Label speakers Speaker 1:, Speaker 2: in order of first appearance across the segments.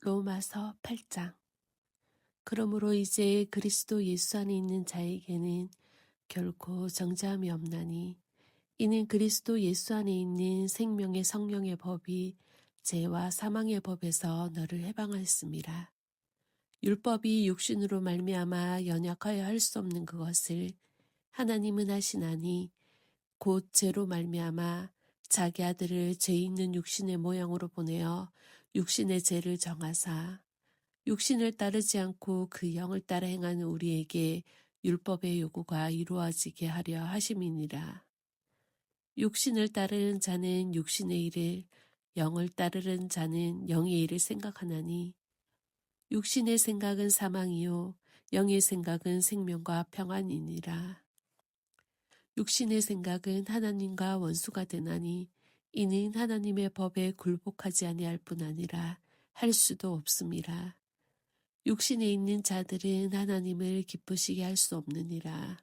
Speaker 1: 로마서 8장. 그러므로 이제 그리스도 예수 안에 있는 자에게는 결코 정죄함이 없나니 이는 그리스도 예수 안에 있는 생명의 성령의 법이 죄와 사망의 법에서 너를 해방하였습니다. 율법이 육신으로 말미암아 연약하여 할 수 없는 그것을 하나님은 하시나니 곧 죄로 말미암아 자기 아들을 죄 있는 육신의 모양으로 보내어 육신의 죄를 정하사 육신을 따르지 않고 그 영을 따라 행하는 우리에게 율법의 요구가 이루어지게 하려 하심이니라. 육신을 따르는 자는 육신의 일을, 영을 따르는 자는 영의 일을 생각하나니 육신의 생각은 사망이요 영의 생각은 생명과 평안이니라. 육신의 생각은 하나님과 원수가 되나니 이는 하나님의 법에 굴복하지 아니할 뿐 아니라 할 수도 없음이라. 육신에 있는 자들은 하나님을 기쁘시게 할 수 없느니라.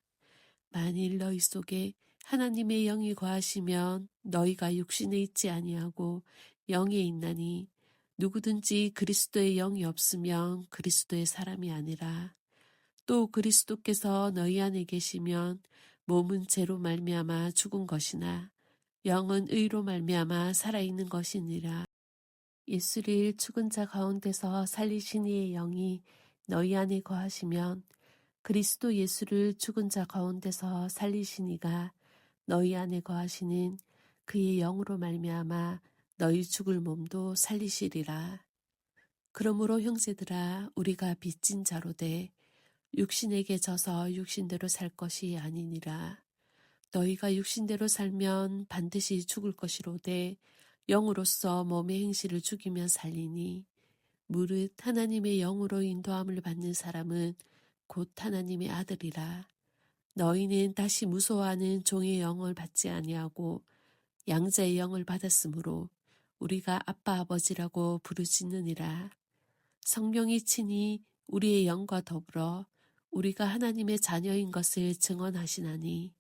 Speaker 1: 만일 너희 속에 하나님의 영이 거하시면 너희가 육신에 있지 아니하고 영에 있나니 누구든지 그리스도의 영이 없으면 그리스도의 사람이 아니라. 또 그리스도께서 너희 안에 계시면 몸은 죄로 말미암아 죽은 것이나 영은 의로 말미암아 살아있는 것이니라. 예수를 죽은 자 가운데서 살리신 이의 영이 너희 안에 거하시면 그리스도 예수를 죽은 자 가운데서 살리신 이가 너희 안에 거하시는 그의 영으로 말미암아 너희 죽을 몸도 살리시리라. 그러므로 형제들아 우리가 빚진 자로되 육신에게 져서 육신대로 살 것이 아니니라. 너희가 육신대로 살면 반드시 죽을 것이로되 영으로서 몸의 행실을 죽이면 살리니 무릇 하나님의 영으로 인도함을 받는 사람은 곧 하나님의 아들이라. 너희는 다시 무서워하는 종의 영을 받지 아니하고 양자의 영을 받았으므로 우리가 아빠 아버지라고 부르짖느니라. 성령이 친히 우리의 영과 더불어 우리가 하나님의 자녀인 것을 증언하시나니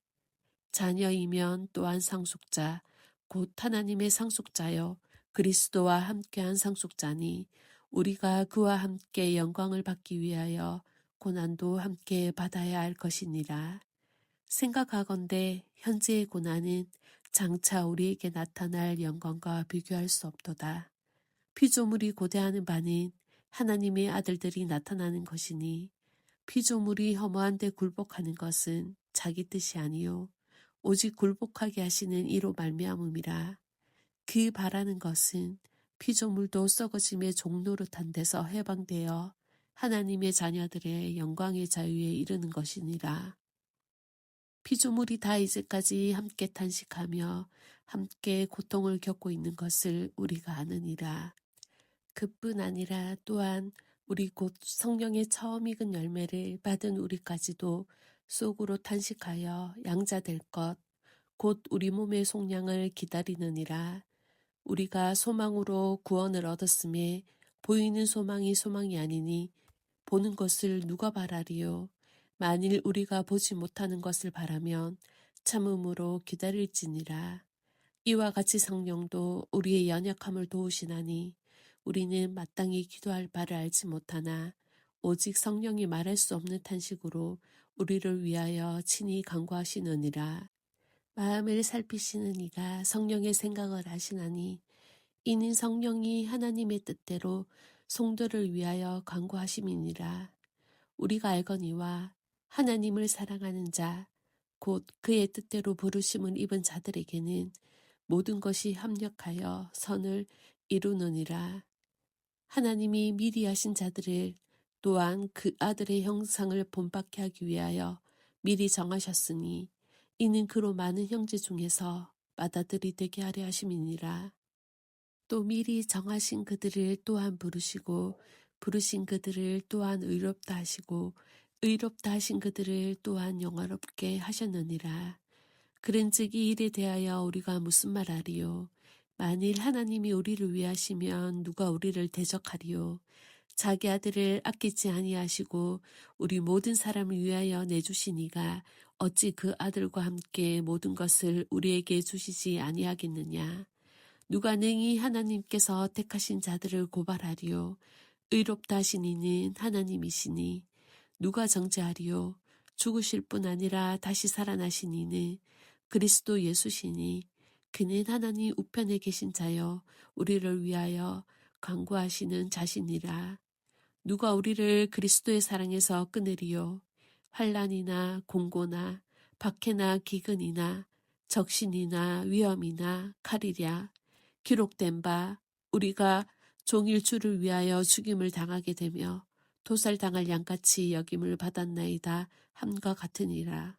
Speaker 1: 자녀이면 또한 상속자 곧 하나님의 상속자여 그리스도와 함께한 상속자니 우리가 그와 함께 영광을 받기 위하여 고난도 함께 받아야 할 것이니라. 생각하건대 현재의 고난은 장차 우리에게 나타날 영광과 비교할 수 없도다. 피조물이 고대하는 바는 하나님의 아들들이 나타나는 것이니 피조물이 허무한 데 굴복하는 것은 자기 뜻이 아니요 오직 굴복하게 하시는 이로 말미암음이라. 그 바라는 것은 피조물도 썩어짐의 종노릇한 데서 해방되어 하나님의 자녀들의 영광의 자유에 이르는 것이니라. 피조물이 다 이제까지 함께 탄식하며 함께 고통을 겪고 있는 것을 우리가 아느니라. 그뿐 아니라 또한 우리 곧 성령의 처음 익은 열매를 받은 우리까지도 속으로 탄식하여 양자될 것, 곧 우리 몸의 속량을 기다리느니라. 우리가 소망으로 구원을 얻었음에 보이는 소망이 소망이 아니니 보는 것을 누가 바라리요. 만일 우리가 보지 못하는 것을 바라면 참음으로 기다릴지니라. 이와 같이 성령도 우리의 연약함을 도우시나니 우리는 마땅히 기도할 바를 알지 못하나 오직 성령이 말할 수 없는 탄식으로 우리를 위하여 친히 간구하시느니라. 마음을 살피시는 이가 성령의 생각을 하시나니 이는 성령이 하나님의 뜻대로 성도를 위하여 간구하심이니라. 우리가 알거니와 하나님을 사랑하는 자, 곧 그의 뜻대로 부르심을 입은 자들에게는 모든 것이 합력하여 선을 이루느니라. 하나님이 미리 하신 자들을 또한 그 아들의 형상을 본받게 하기 위하여 미리 정하셨으니 이는 그로 많은 형제 중에서 맏아들이 되게 하려 하심이니라. 또 미리 정하신 그들을 또한 부르시고 부르신 그들을 또한 의롭다 하시고 의롭다 하신 그들을 또한 영화롭게 하셨느니라. 그런즉 이 일에 대하여 우리가 무슨 말하리요? 만일 하나님이 우리를 위하시면 누가 우리를 대적하리요? 자기 아들을 아끼지 아니하시고 우리 모든 사람을 위하여 내주시니가 어찌 그 아들과 함께 모든 것을 우리에게 주시지 아니하겠느냐? 누가 능히 하나님께서 택하신 자들을 고발하리요? 의롭다 하신 이는 하나님이시니 누가 정죄하리요. 죽으실 뿐 아니라 다시 살아나신 이는 그리스도 예수시니 그는 하나님 우편에 계신 자여 우리를 위하여 간구하시는 자신이라. 누가 우리를 그리스도의 사랑에서 끊으리요. 환난이나 공고나 박해나 기근이나 적신이나 위험이나 칼이랴. 기록된 바 우리가 종일 주를 위하여 죽임을 당하게 되며 도살당할 양같이 여김을 받았나이다 함과 같으니라.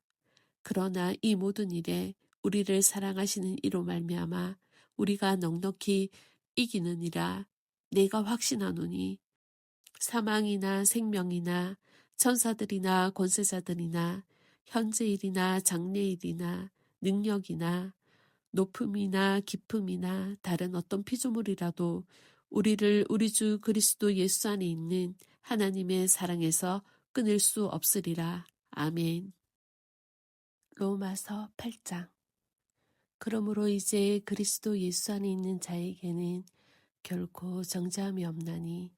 Speaker 1: 그러나 이 모든 일에 우리를 사랑하시는 이로 말미암아 우리가 넉넉히 이기느니라. 내가 확신하노니 사망이나 생명이나 천사들이나 권세자들이나 현재일이나 장래일이나 능력이나 높음이나 깊음이나 다른 어떤 피조물이라도 우리를 우리 주 그리스도 예수 안에 있는 하나님의 사랑에서 끊을 수 없으리라. 아멘. 로마서 8장. 그러므로 이제 그리스도 예수 안에 있는 자에게는 결코 정죄함이 없나니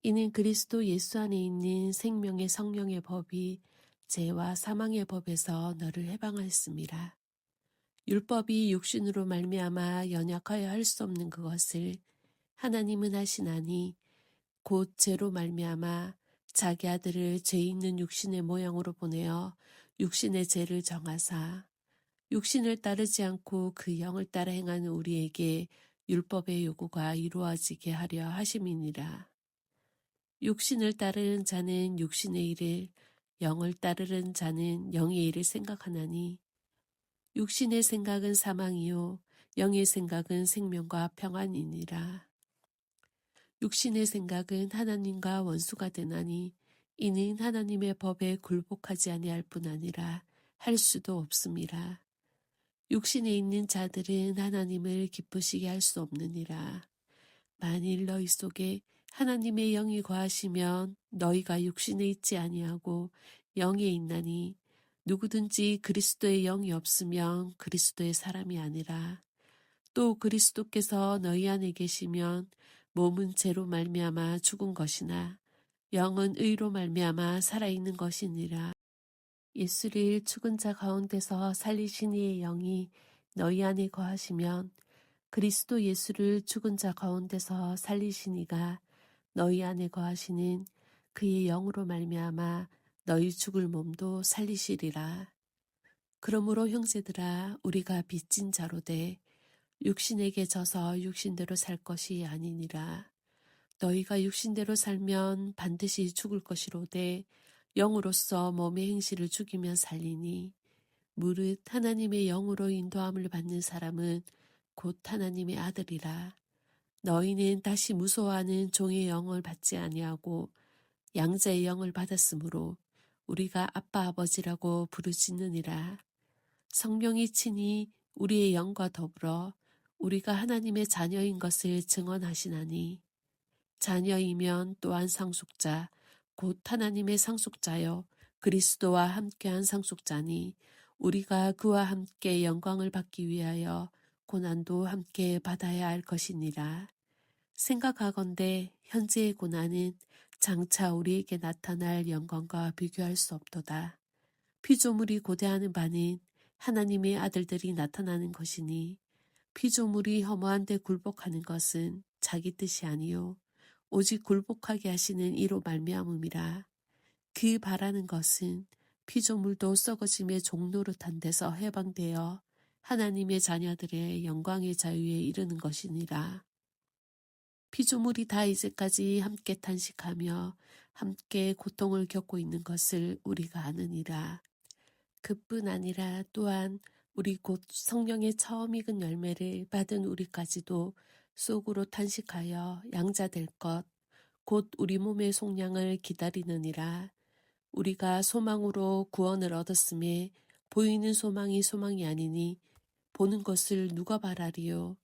Speaker 1: 이는 그리스도 예수 안에 있는 생명의 성령의 법이 죄와 사망의 법에서 너를 해방하였습니다. 율법이 육신으로 말미암아 연약하여 할 수 없는 그것을 하나님은 하시나니 곧 죄로 말미암아 자기 아들을 죄 있는 육신의 모양으로 보내어 육신의 죄를 정하사 육신을 따르지 않고 그 영을 따라 행하는 우리에게 율법의 요구가 이루어지게 하려 하심이니라. 육신을 따르는 자는 육신의 일을, 영을 따르는 자는 영의 일을 생각하나니 육신의 생각은 사망이요 영의 생각은 생명과 평안이니라. 육신의 생각은 하나님과 원수가 되나니 이는 하나님의 법에 굴복하지 아니할 뿐 아니라 할 수도 없음이라. 육신에 있는 자들은 하나님을 기쁘시게 할 수 없느니라. 만일 너희 속에 하나님의 영이 거하시면 너희가 육신에 있지 아니하고 영에 있나니 누구든지 그리스도의 영이 없으면 그리스도의 사람이 아니라. 또 그리스도께서 너희 안에 계시면 몸은 죄로 말미암아 죽은 것이나 영은 의로 말미암아 살아있는 것이니라. 예수를 죽은 자 가운데서 살리신 이의 영이 너희 안에 거하시면 그리스도 예수를 죽은 자 가운데서 살리신 이가 너희 안에 거하시는 그의 영으로 말미암아 너희 죽을 몸도 살리시리라. 그러므로 형제들아 우리가 빚진 자로되 육신에게 져서 육신대로 살 것이 아니니라. 너희가 육신대로 살면 반드시 죽을 것이로되 영으로서 몸의 행실을 죽이며 살리니 무릇 하나님의 영으로 인도함을 받는 사람은 곧 하나님의 아들이라. 너희는 다시 무서워하는 종의 영을 받지 아니하고 양자의 영을 받았으므로 우리가 아빠 아버지라고 부르짖느니라. 성령이 친히 우리의 영과 더불어 우리가 하나님의 자녀인 것을 증언하시나니 자녀이면 또한 상속자 곧 하나님의 상속자여 그리스도와 함께한 상속자니 우리가 그와 함께 영광을 받기 위하여 고난도 함께 받아야 할 것이니라. 생각하건대 현재의 고난은 장차 우리에게 나타날 영광과 비교할 수 없도다. 피조물이 고대하는 바는 하나님의 아들들이 나타나는 것이니 피조물이 허무한 데 굴복하는 것은 자기 뜻이 아니요 오직 굴복하게 하시는 이로 말미암음이라. 그 바라는 것은 피조물도 썩어짐의 종노릇한 데서 해방되어 하나님의 자녀들의 영광의 자유에 이르는 것이니라. 피조물이 다 이제까지 함께 탄식하며 함께 고통을 겪고 있는 것을 우리가 아느니라. 그뿐 아니라 또한 우리 곧 성령의 처음 익은 열매를 받은 우리까지도 속으로 탄식하여 양자될 것, 곧 우리 몸의 속량을 기다리느니라. 우리가 소망으로 구원을 얻었음에 보이는 소망이 소망이 아니니 보는 것을 누가 바라리요.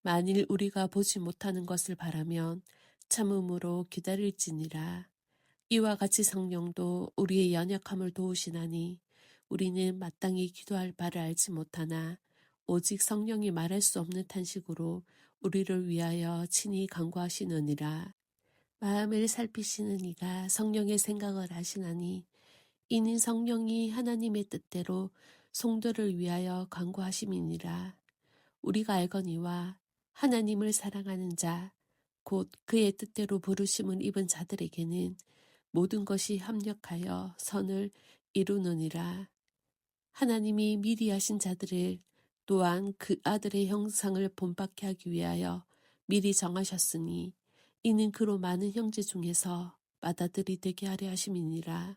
Speaker 1: 만일 우리가 보지 못하는 것을 바라면 참음으로 기다릴지니라. 이와 같이 성령도 우리의 연약함을 도우시나니 우리는 마땅히 기도할 바를 알지 못하나 오직 성령이 말할 수 없는 탄식으로 우리를 위하여 친히 간구하시느니라. 마음을 살피시는 이가 성령의 생각을 아시나니 이는 성령이 하나님의 뜻대로 성도를 위하여 간구하심이니라. 우리가 알거니와 하나님을 사랑하는 자, 곧 그의 뜻대로 부르심을 입은 자들에게는 모든 것이 합력하여 선을 이루느니라. 하나님이 미리 하신 자들을 또한 그 아들의 형상을 본받게 하기 위하여 미리 정하셨으니 이는 그로 많은 형제 중에서 맏아들이 되게 하려 하심이니라.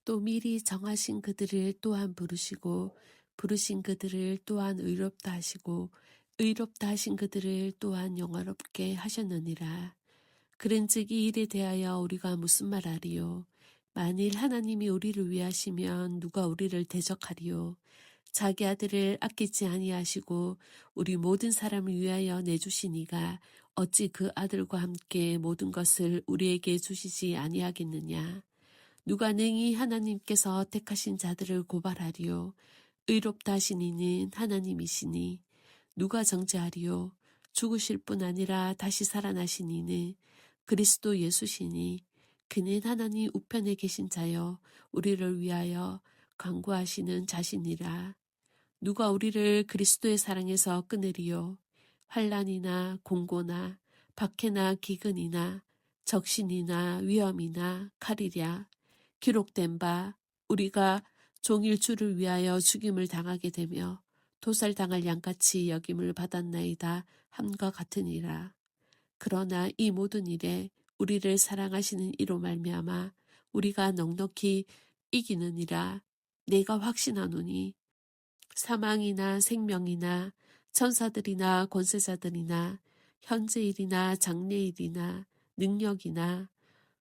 Speaker 1: 또 미리 정하신 그들을 또한 부르시고 부르신 그들을 또한 의롭다 하시고 의롭다 하신 그들을 또한 영화롭게 하셨느니라. 그런즉 이 일에 대하여 우리가 무슨 말하리요? 만일 하나님이 우리를 위하시면 누가 우리를 대적하리요? 자기 아들을 아끼지 아니하시고 우리 모든 사람을 위하여 내주시니가 어찌 그 아들과 함께 모든 것을 우리에게 주시지 아니하겠느냐? 누가 능히 하나님께서 택하신 자들을 고발하리요? 의롭다 하신 이는 하나님이시니 누가 정죄하리요? 죽으실 뿐 아니라 다시 살아나신 이는 그리스도 예수시니 그는 하나님 우편에 계신 자여 우리를 위하여 간구하시는 자신이라. 누가 우리를 그리스도의 사랑에서 끊으리요? 환난이나 공고나 박해나 기근이나 적신이나 위험이나 칼이랴. 기록된 바 우리가 종일 주를 위하여 죽임을 당하게 되며 도살당할 양같이 여김을 받았나이다 함과 같으니라. 그러나 이 모든 일에 우리를 사랑하시는 이로 말미암아 우리가 넉넉히 이기느니라. 내가 확신하노니 사망이나 생명이나 천사들이나 권세자들이나 현재일이나 장래일이나 능력이나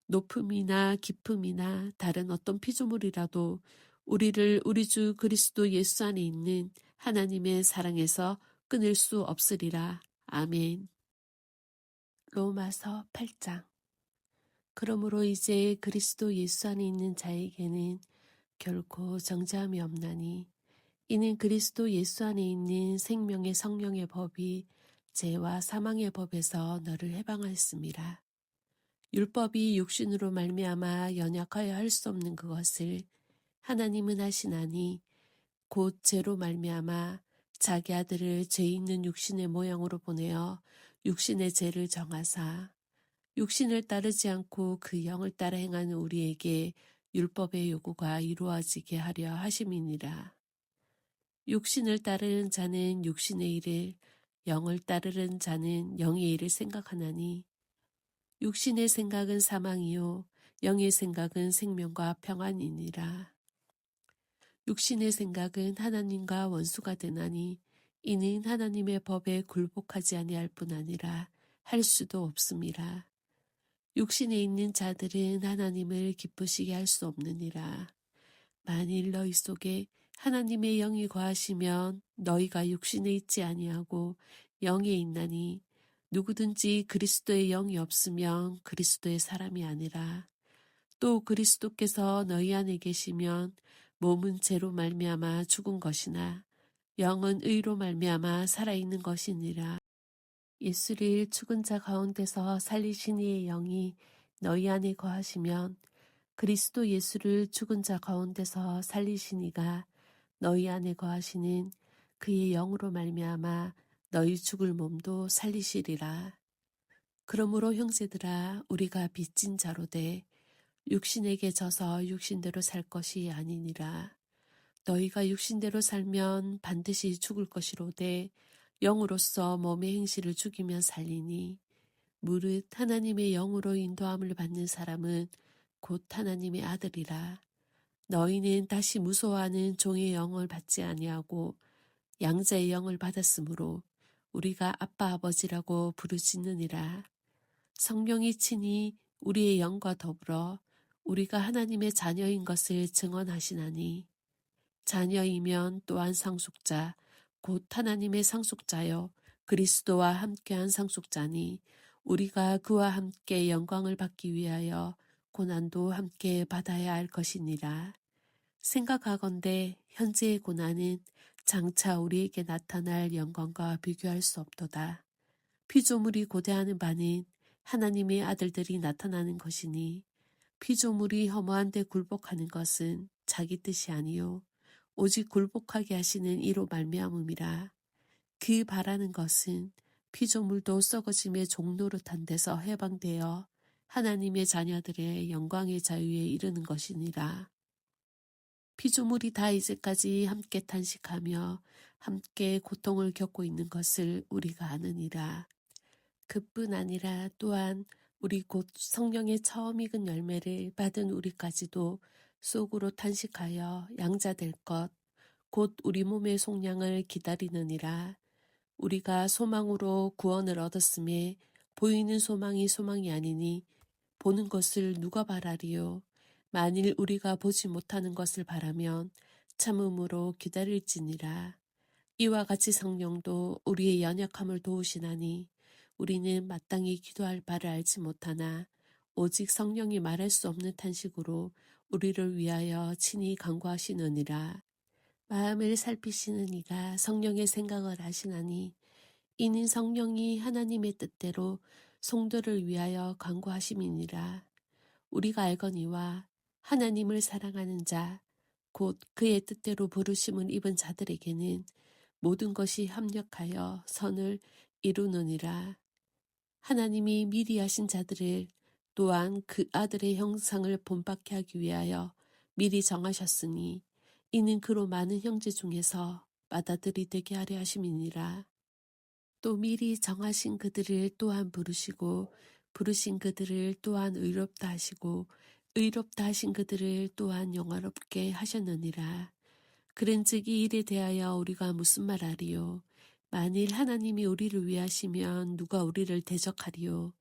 Speaker 1: 높음이나 깊음이나 다른 어떤 피조물이라도 우리를 우리 주 그리스도 예수 안에 있는 하나님의 사랑에서 끊을 수 없으리라. 아멘. 로마서 8장. 그러므로 이제 그리스도 예수 안에 있는 자에게는 결코 정죄함이 없나니 이는 그리스도 예수 안에 있는 생명의 성령의 법이 죄와 사망의 법에서 너를 해방하였습니다. 율법이 육신으로 말미암아 연약하여 할 수 없는 그것을 하나님은 하시나니 곧 죄로 말미암아 자기 아들을 죄 있는 육신의 모양으로 보내어 육신의 죄를 정하사 육신을 따르지 않고 그 영을 따라 행하는 우리에게 율법의 요구가 이루어지게 하려 하심이니라. 육신을 따르는 자는 육신의 일을, 영을 따르는 자는 영의 일을 생각하나니 육신의 생각은 사망이요 영의 생각은 생명과 평안이니라. 육신의 생각은 하나님과 원수가 되나니 이는 하나님의 법에 굴복하지 아니할 뿐 아니라 할 수도 없음이라. 육신에 있는 자들은 하나님을 기쁘시게 할 수 없느니라. 만일 너희 속에 하나님의 영이 거하시면 너희가 육신에 있지 아니하고 영에 있나니 누구든지 그리스도의 영이 없으면 그리스도의 사람이 아니라. 또 그리스도께서 너희 안에 계시면 몸은 죄로 말미암아 죽은 것이나 영은 의로 말미암아 살아있는 것이니라. 예수를 죽은 자 가운데서 살리신 이의 영이 너희 안에 거하시면 그리스도 예수를 죽은 자 가운데서 살리신 이가 너희 안에 거하시는 그의 영으로 말미암아 너희 죽을 몸도 살리시리라. 그러므로 형제들아 우리가 빚진 자로되 육신에게 져서 육신대로 살 것이 아니니라. 너희가 육신대로 살면 반드시 죽을 것이로되 영으로서 몸의 행실을 죽이면 살리니 무릇 하나님의 영으로 인도함을 받는 사람은 곧 하나님의 아들이라. 너희는 다시 무서워하는 종의 영을 받지 아니하고 양자의 영을 받았으므로 우리가 아빠 아버지라고 부르짖느니라. 성령이 친히 우리의 영과 더불어 우리가 하나님의 자녀인 것을 증언하시나니 자녀이면 또한 상속자 곧 하나님의 상속자여 그리스도와 함께한 상속자니 우리가 그와 함께 영광을 받기 위하여 고난도 함께 받아야 할 것이니라. 생각하건대 현재의 고난은 장차 우리에게 나타날 영광과 비교할 수 없도다. 피조물이 고대하는 바는 하나님의 아들들이 나타나는 것이니 피조물이 허무한 데 굴복하는 것은 자기 뜻이 아니요 오직 굴복하게 하시는 이로 말미암음이라. 그 바라는 것은 피조물도 썩어짐의 종노릇한 데서 해방되어 하나님의 자녀들의 영광의 자유에 이르는 것이니라. 피조물이 다 이제까지 함께 탄식하며 함께 고통을 겪고 있는 것을 우리가 아느니라. 그뿐 아니라 또한 우리 곧 성령의 처음 익은 열매를 받은 우리까지도 속으로 탄식하여 양자될 것, 곧 우리 몸의 속량을 기다리느니라. 우리가 소망으로 구원을 얻었음에 보이는 소망이 소망이 아니니 보는 것을 누가 바라리요. 만일 우리가 보지 못하는 것을 바라면 참음으로 기다릴지니라. 이와 같이 성령도 우리의 연약함을 도우시나니 우리는 마땅히 기도할 바를 알지 못하나 오직 성령이 말할 수 없는 탄식으로 우리를 위하여 친히 간구하시느니라. 마음을 살피시는 이가 성령의 생각을 아시나니 이는 성령이 하나님의 뜻대로 성도를 위하여 간구하심이니라. 우리가 알거니와 하나님을 사랑하는 자, 곧 그의 뜻대로 부르심을 입은 자들에게는 모든 것이 합력하여 선을 이루느니라. 하나님이 미리 하신 자들을 또한 그 아들의 형상을 본받게 하기 위하여 미리 정하셨으니 이는 그로 많은 형제 중에서 맏아들이 되게 하려 하심이니라. 또 미리 정하신 그들을 또한 부르시고 부르신 그들을 또한 의롭다 하시고 의롭다 하신 그들을 또한 영화롭게 하셨느니라. 그런즉 이 일에 대하여 우리가 무슨 말하리요? 만일 하나님이 우리를 위하시면 누가 우리를 대적하리요?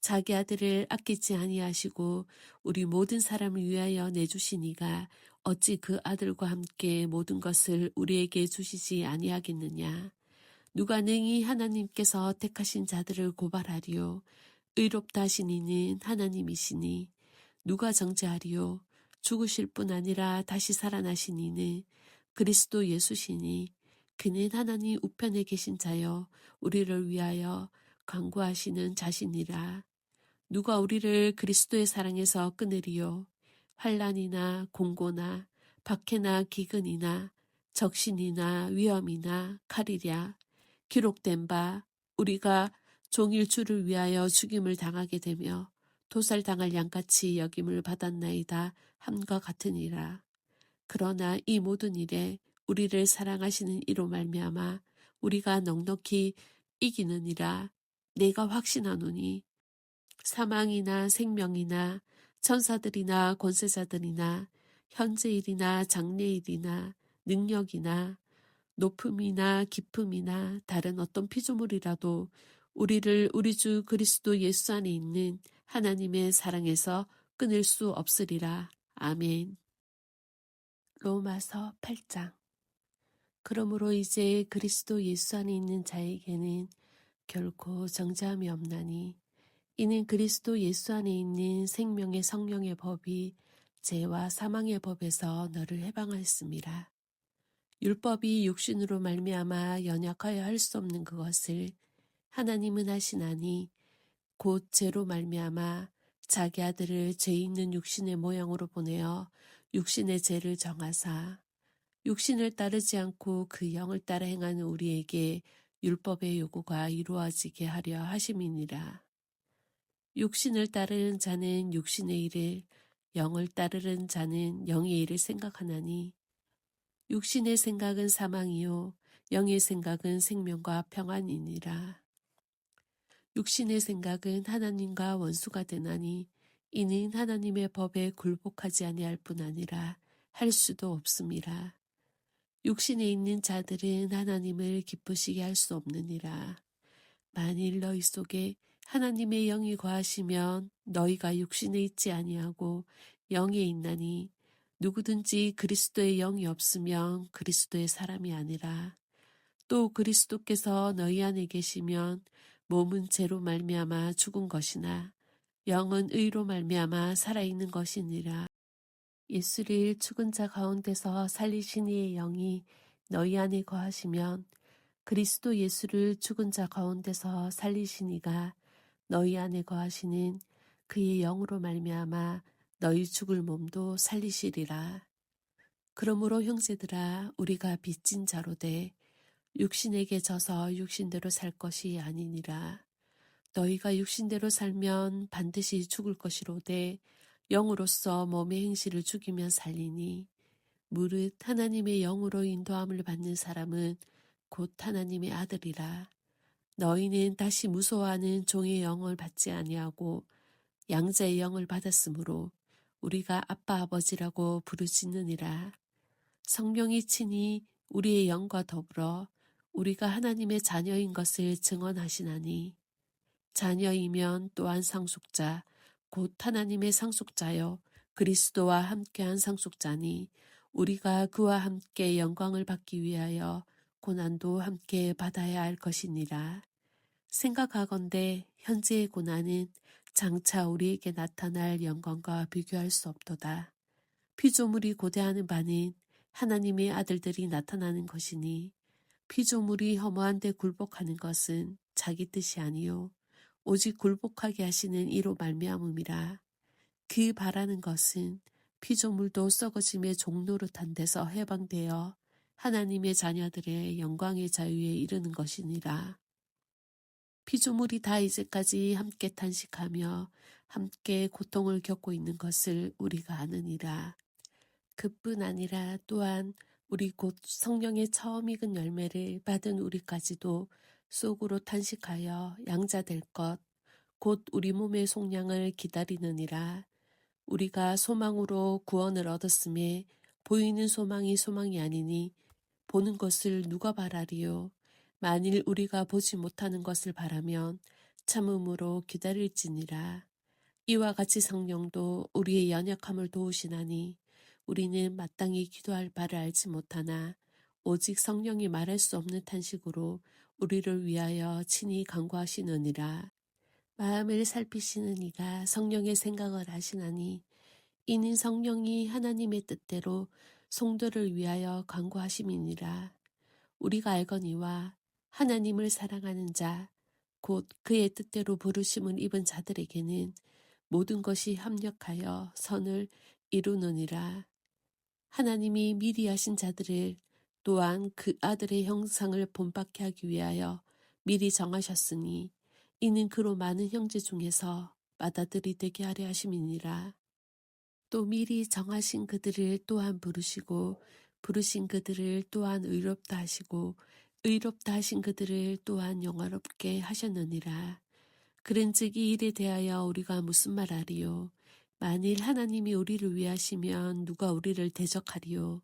Speaker 1: 자기 아들을 아끼지 아니하시고 우리 모든 사람을 위하여 내주시니가 어찌 그 아들과 함께 모든 것을 우리에게 주시지 아니하겠느냐? 누가 능히 하나님께서 택하신 자들을 고발하리요? 의롭다 하신 이는 하나님이시니 누가 정죄하리요? 죽으실 뿐 아니라 다시 살아나신 이는 그리스도 예수시니 그는 하나님 우편에 계신 자여 우리를 위하여 간구하시는 자신이라. 누가 우리를 그리스도의 사랑에서 끊으리요? 환난이나 공고나 박해나 기근이나 적신이나 위험이나 칼이랴. 기록된 바 우리가 종일 주를 위하여 죽임을 당하게 되며 도살당할 양같이 여김을 받았나이다 함과 같으니라. 그러나 이 모든 일에 우리를 사랑하시는 이로 말미암아 우리가 넉넉히 이기느니라. 내가 확신하노니 사망이나 생명이나 천사들이나 권세자들이나 현재일이나 장래일이나 능력이나 높음이나 깊음이나 다른 어떤 피조물이라도 우리를 우리 주 그리스도 예수 안에 있는 하나님의 사랑에서 끊을 수 없으리라. 아멘. 로마서 8장. 그러므로 이제 그리스도 예수 안에 있는 자에게는 결코 정죄함이 없나니 이는 그리스도 예수 안에 있는 생명의 성령의 법이 죄와 사망의 법에서 너를 해방하였습니다. 율법이 육신으로 말미암아 연약하여 할 수 없는 그것을 하나님은 하시나니 곧 죄로 말미암아 자기 아들을 죄 있는 육신의 모양으로 보내어 육신의 죄를 정하사 육신을 따르지 않고 그 영을 따라 행하는 우리에게 율법의 요구가 이루어지게 하려 하심이니라. 육신을 따르는 자는 육신의 일을, 영을 따르는 자는 영의 일을 생각하나니 육신의 생각은 사망이요 영의 생각은 생명과 평안이니라. 육신의 생각은 하나님과 원수가 되나니 이는 하나님의 법에 굴복하지 아니할 뿐 아니라 할 수도 없음이라. 육신에 있는 자들은 하나님을 기쁘시게 할 수 없느니라. 만일 너희 속에 하나님의 영이 거하시면 너희가 육신에 있지 아니하고 영에 있나니 누구든지 그리스도의 영이 없으면 그리스도의 사람이 아니라. 또 그리스도께서 너희 안에 계시면 몸은 죄로 말미암아 죽은 것이나 영은 의로 말미암아 살아있는 것이니라. 예수를 죽은 자 가운데서 살리신 이의 영이 너희 안에 거하시면 그리스도 예수를 죽은 자 가운데서 살리신 이가 너희 안에 거하시는 그의 영으로 말미암아 너희 죽을 몸도 살리시리라. 그러므로 형제들아 우리가 빚진 자로 돼 육신에게 져서 육신대로 살 것이 아니니라. 너희가 육신대로 살면 반드시 죽을 것이로되 영으로서 몸의 행실을 죽이면 살리니 무릇 하나님의 영으로 인도함을 받는 사람은 곧 하나님의 아들이라. 너희는 다시 무서워하는 종의 영을 받지 아니하고 양자의 영을 받았으므로 우리가 아빠 아버지라고 부르짖느니라. 성령이 친히 우리의 영과 더불어 우리가 하나님의 자녀인 것을 증언하시나니 자녀이면 또한 상속자 곧 하나님의 상속자여 그리스도와 함께한 상속자니 우리가 그와 함께 영광을 받기 위하여 고난도 함께 받아야 할 것이니라. 생각하건대 현재의 고난은 장차 우리에게 나타날 영광과 비교할 수 없도다. 피조물이 고대하는 바는 하나님의 아들들이 나타나는 것이니 피조물이 허무한 데 굴복하는 것은 자기 뜻이 아니요 오직 굴복하게 하시는 이로 말미암음이라. 그 바라는 것은 피조물도 썩어짐의 종노릇한 데서 해방되어 하나님의 자녀들의 영광의 자유에 이르는 것이니라. 피조물이 다 이제까지 함께 탄식하며 함께 고통을 겪고 있는 것을 우리가 아느니라. 그뿐 아니라 또한 우리 곧 성령의 처음 익은 열매를 받은 우리까지도 속으로 탄식하여 양자될 것, 곧 우리 몸의 속량을 기다리느니라. 우리가 소망으로 구원을 얻었음에 보이는 소망이 소망이 아니니 보는 것을 누가 바라리요. 만일 우리가 보지 못하는 것을 바라면 참음으로 기다릴지니라. 이와 같이 성령도 우리의 연약함을 도우시나니 우리는 마땅히 기도할 바를 알지 못하나 오직 성령이 말할 수 없는 탄식으로 우리를 위하여 친히 간구하시느니라. 마음을 살피시는 이가 성령의 생각을 하시나니 이는 성령이 하나님의 뜻대로 성도를 위하여 간구하심이니라. 우리가 알거니와 하나님을 사랑하는 자, 곧 그의 뜻대로 부르심을 입은 자들에게는 모든 것이 합력하여 선을 이루느니라. 하나님이 미리 하신 자들을 또한 그 아들의 형상을 본받게 하기 위하여 미리 정하셨으니 이는 그로 많은 형제 중에서 맏아들이 되게 하려 하심이니라. 또 미리 정하신 그들을 또한 부르시고 부르신 그들을 또한 의롭다 하시고 의롭다 하신 그들을 또한 영화롭게 하셨느니라. 그런즉 이 일에 대하여 우리가 무슨 말하리요? 만일 하나님이 우리를 위하시면 누가 우리를 대적하리요?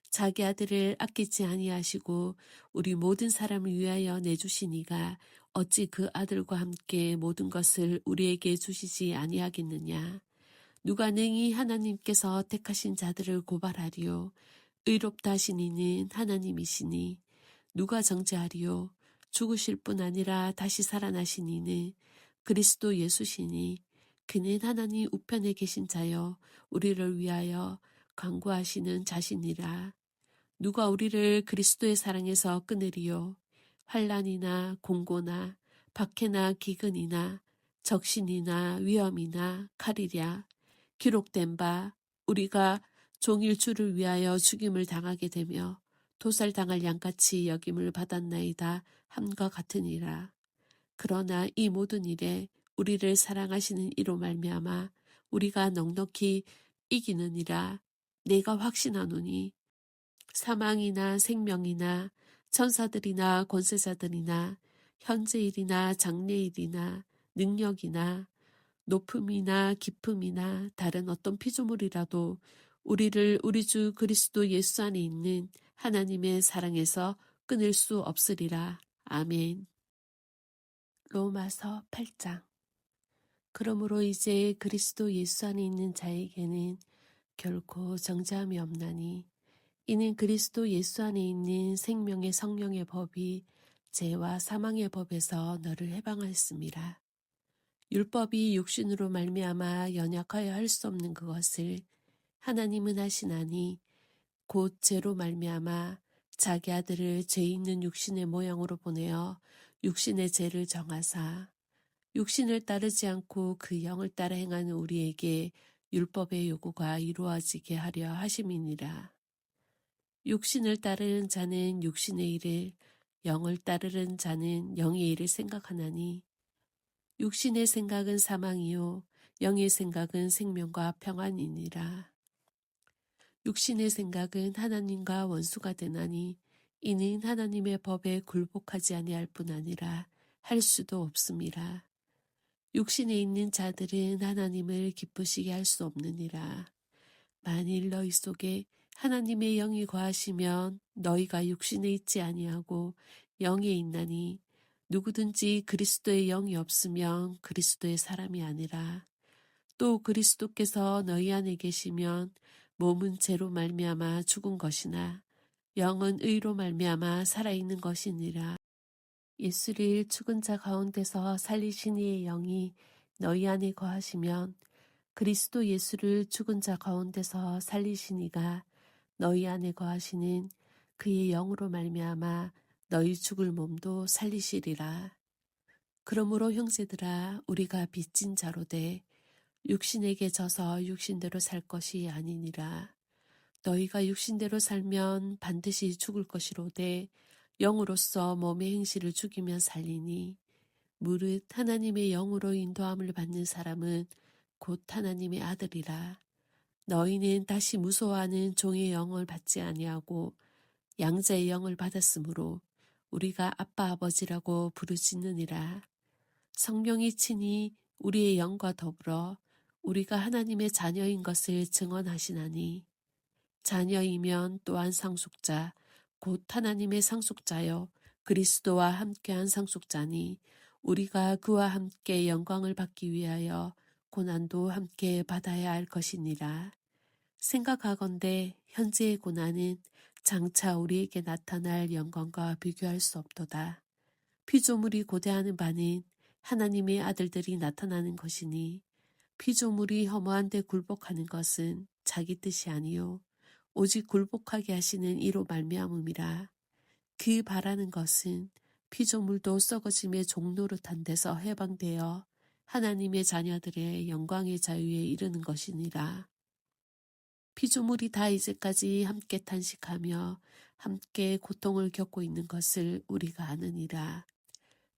Speaker 1: 자기 아들을 아끼지 아니하시고 우리 모든 사람을 위하여 내주시니가 어찌 그 아들과 함께 모든 것을 우리에게 주시지 아니하겠느냐? 누가 능히 하나님께서 택하신 자들을 고발하리요? 의롭다 하신 이는 하나님이시니 누가 정죄하리요? 죽으실 뿐 아니라 다시 살아나신 이는 그리스도 예수시니 그는 하나님 우편에 계신 자여 우리를 위하여 간구하시는 자신이라. 누가 우리를 그리스도의 사랑에서 끊으리요? 환난이나 공고나 박해나 기근이나 적신이나 위험이나 칼이랴. 기록된 바 우리가 종일 주를 위하여 죽임을 당하게 되며 도살당할 양같이 여김을 받았나이다 함과 같으니라. 그러나 이 모든 일에 우리를 사랑하시는 이로 말미암아 우리가 넉넉히 이기느니라. 내가 확신하노니 사망이나 생명이나 천사들이나 권세자들이나 현재일이나 장래일이나 능력이나 높음이나 깊음이나 다른 어떤 피조물이라도 우리를 우리 주 그리스도 예수 안에 있는 하나님의 사랑에서 끊을 수 없으리라. 아멘. 로마서 8장. 그러므로 이제 그리스도 예수 안에 있는 자에게는 결코 정죄함이 없나니 이는 그리스도 예수 안에 있는 생명의 성령의 법이 죄와 사망의 법에서 너를 해방하였습니다. 율법이 육신으로 말미암아 연약하여 할 수 없는 그것을 하나님은 하시나니 곧 죄로 말미암아 자기 아들을 죄 있는 육신의 모양으로 보내어 육신의 죄를 정하사 육신을 따르지 않고 그 영을 따라 행하는 우리에게 율법의 요구가 이루어지게 하려 하심이니라. 육신을 따르는 자는 육신의 일을, 영을 따르는 자는 영의 일을 생각하나니 육신의 생각은 사망이요 영의 생각은 생명과 평안이니라. 육신의 생각은 하나님과 원수가 되나니 이는 하나님의 법에 굴복하지 아니할 뿐 아니라 할 수도 없음이라. 육신에 있는 자들은 하나님을 기쁘시게 할 수 없느니라. 만일 너희 속에 하나님의 영이 거하시면 너희가 육신에 있지 아니하고 영에 있나니 누구든지 그리스도의 영이 없으면 그리스도의 사람이 아니라. 또 그리스도께서 너희 안에 계시면 몸은 죄로 말미암아 죽은 것이나 영은 의로 말미암아 살아있는 것이니라. 예수를 죽은 자 가운데서 살리신 이의 영이 너희 안에 거하시면 그리스도 예수를 죽은 자 가운데서 살리신 이가 너희 안에 거하시는 그의 영으로 말미암아 너희 죽을 몸도 살리시리라. 그러므로 형제들아 우리가 빚진 자로되 육신에게 져서 육신대로 살 것이 아니니라. 너희가 육신대로 살면 반드시 죽을 것이로되 영으로서 몸의 행실을 죽이면 살리니 무릇 하나님의 영으로 인도함을 받는 사람은 곧 하나님의 아들이라. 너희는 다시 무서워하는 종의 영을 받지 아니하고 양자의 영을 받았으므로 우리가 아빠 아버지라고 부르짖느니라. 성령이 친히 우리의 영과 더불어 우리가 하나님의 자녀인 것을 증언하시나니 자녀이면 또한 상속자 곧 하나님의 상속자여 그리스도와 함께한 상속자니 우리가 그와 함께 영광을 받기 위하여 고난도 함께 받아야 할 것이니라. 생각하건대 현재의 고난은 장차 우리에게 나타날 영광과 비교할 수 없도다. 피조물이 고대하는 바는 하나님의 아들들이 나타나는 것이니 피조물이 허무한 데 굴복하는 것은 자기 뜻이 아니요 오직 굴복하게 하시는 이로 말미암음이라. 그 바라는 것은 피조물도 썩어짐의 종노릇한 데서 해방되어 하나님의 자녀들의 영광의 자유에 이르는 것이니라. 피조물이 다 이제까지 함께 탄식하며 함께 고통을 겪고 있는 것을 우리가 아느니라.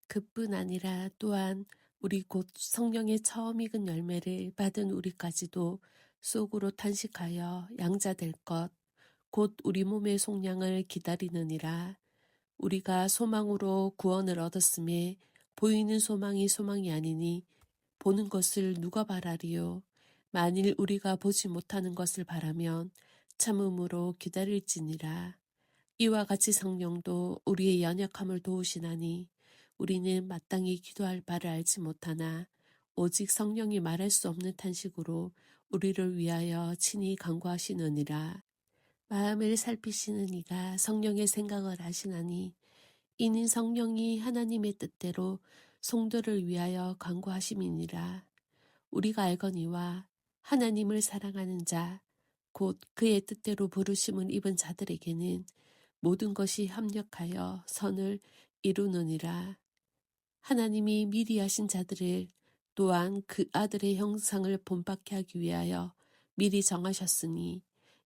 Speaker 1: 그뿐 아니라 또한 우리 곧 성령의 처음 익은 열매를 받은 우리까지도 속으로 탄식하여 양자될 것, 곧 우리 몸의 속량을 기다리느니라. 우리가 소망으로 구원을 얻었음에 보이는 소망이 소망이 아니니 보는 것을 누가 바라리요. 만일 우리가 보지 못하는 것을 바라면 참음으로 기다릴지니라. 이와 같이 성령도 우리의 연약함을 도우시나니 우리는 마땅히 기도할 바를 알지 못하나 오직 성령이 말할 수 없는 탄식으로 우리를 위하여 친히 간구하시느니라. 마음을 살피시는 이가 성령의 생각을 아시나니 이는 성령이 하나님의 뜻대로 성도를 위하여 간구하심이니라. 우리가 알거니와 하나님을 사랑하는 자, 곧 그의 뜻대로 부르심을 입은 자들에게는 모든 것이 합력하여 선을 이루느니라. 하나님이 미리 하신 자들을 또한 그 아들의 형상을 본받게 하기 위하여 미리 정하셨으니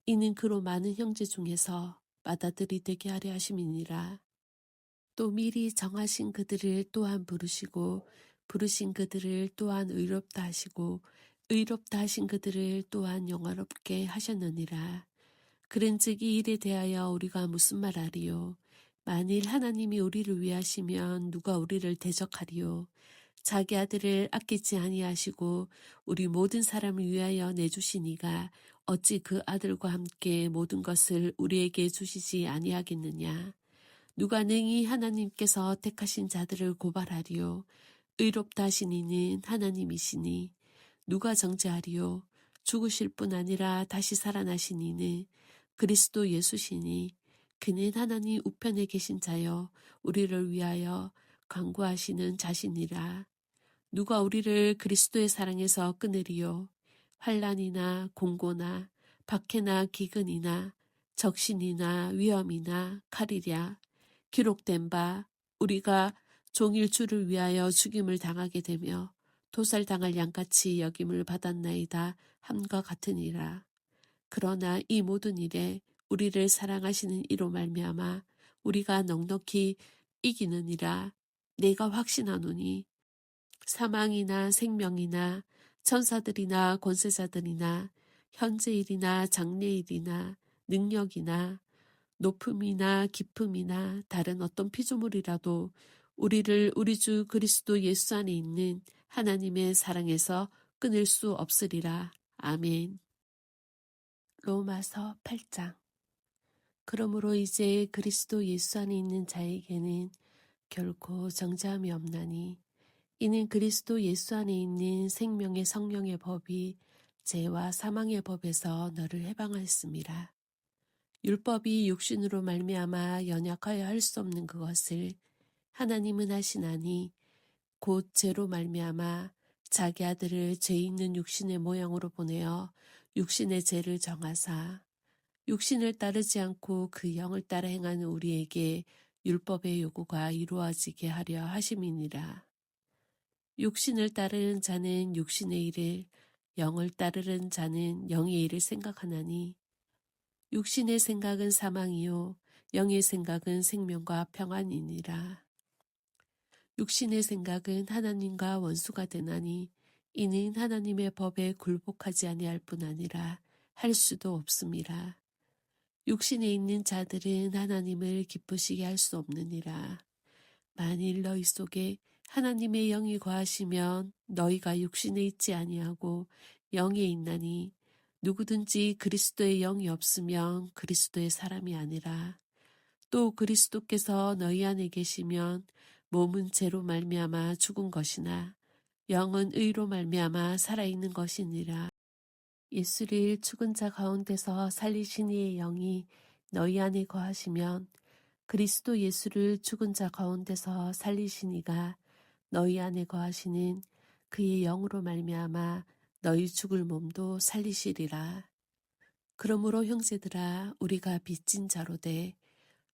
Speaker 1: 이는 그로 많은 형제 중에서 맏아들이 되게 하려 하심이니라. 또 미리 정하신 그들을 또한 부르시고 부르신 그들을 또한 의롭다 하시고 의롭다 하신 그들을 또한 영화롭게 하셨느니라. 그런즉 이 일에 대하여 우리가 무슨 말하리요? 만일 하나님이 우리를 위하시면 누가 우리를 대적하리요? 자기 아들을 아끼지 아니하시고 우리 모든 사람을 위하여 내주신 이가 어찌 그 아들과 함께 모든 것을 우리에게 주시지 아니하겠느냐? 누가 능히 하나님께서 택하신 자들을 고발하리요? 의롭다 하신 이는 하나님이시니 누가 정죄하리요? 죽으실 뿐 아니라 다시 살아나신 이는 그리스도 예수시니 그는 하나님 우편에 계신 자여 우리를 위하여 간구하시는 자신이라. 누가 우리를 그리스도의 사랑에서 끊으리요? 환난이나 공고나 박해나 기근이나 적신이나 위험이나 칼이랴. 기록된 바 우리가 종일 주를 위하여 죽임을 당하게 되며 도살당할 양같이 여김을 받았나이다 함과 같으니라. 그러나 이 모든 일에 우리를 사랑하시는 이로 말미암아 우리가 넉넉히 이기느니라. 내가 확신하노니 사망이나 생명이나 천사들이나 권세자들이나 현재일이나 장래일이나 능력이나 높음이나 깊음이나 다른 어떤 피조물이라도 우리를 우리 주 그리스도 예수 안에 있는 하나님의 사랑에서 끊을 수 없으리라. 아멘. 로마서 8장. 그러므로 이제 그리스도 예수 안에 있는 자에게는 결코 정죄함이 없나니 이는 그리스도 예수 안에 있는 생명의 성령의 법이 죄와 사망의 법에서 너를 해방하였습니다. 율법이 육신으로 말미암아 연약하여 할 수 없는 그것을 하나님은 하시나니 곧 죄로 말미암아 자기 아들을 죄 있는 육신의 모양으로 보내어 육신의 죄를 정하사 육신을 따르지 않고 그 영을 따라 행하는 우리에게 율법의 요구가 이루어지게 하려 하심이니라. 육신을 따르는 자는 육신의 일을, 영을 따르는 자는 영의 일을 생각하나니 육신의 생각은 사망이요 영의 생각은 생명과 평안이니라. 육신의 생각은 하나님과 원수가 되나니 이는 하나님의 법에 굴복하지 아니할 뿐 아니라 할 수도 없습니다. 육신에 있는 자들은 하나님을 기쁘시게 할 수 없느니라. 만일 너희 속에 하나님의 영이 거하시면 너희가 육신에 있지 아니하고 영에 있나니 누구든지 그리스도의 영이 없으면 그리스도의 사람이 아니라. 또 그리스도께서 너희 안에 계시면 몸은 죄로 말미암아 죽은 것이나 영은 의로 말미암아 살아있는 것이니라. 예수를 죽은 자 가운데서 살리신 이의 영이 너희 안에 거하시면 그리스도 예수를 죽은 자 가운데서 살리신 이가 너희 안에 거하시는 그의 영으로 말미암아 너희 죽을 몸도 살리시리라. 그러므로 형제들아 우리가 빚진 자로되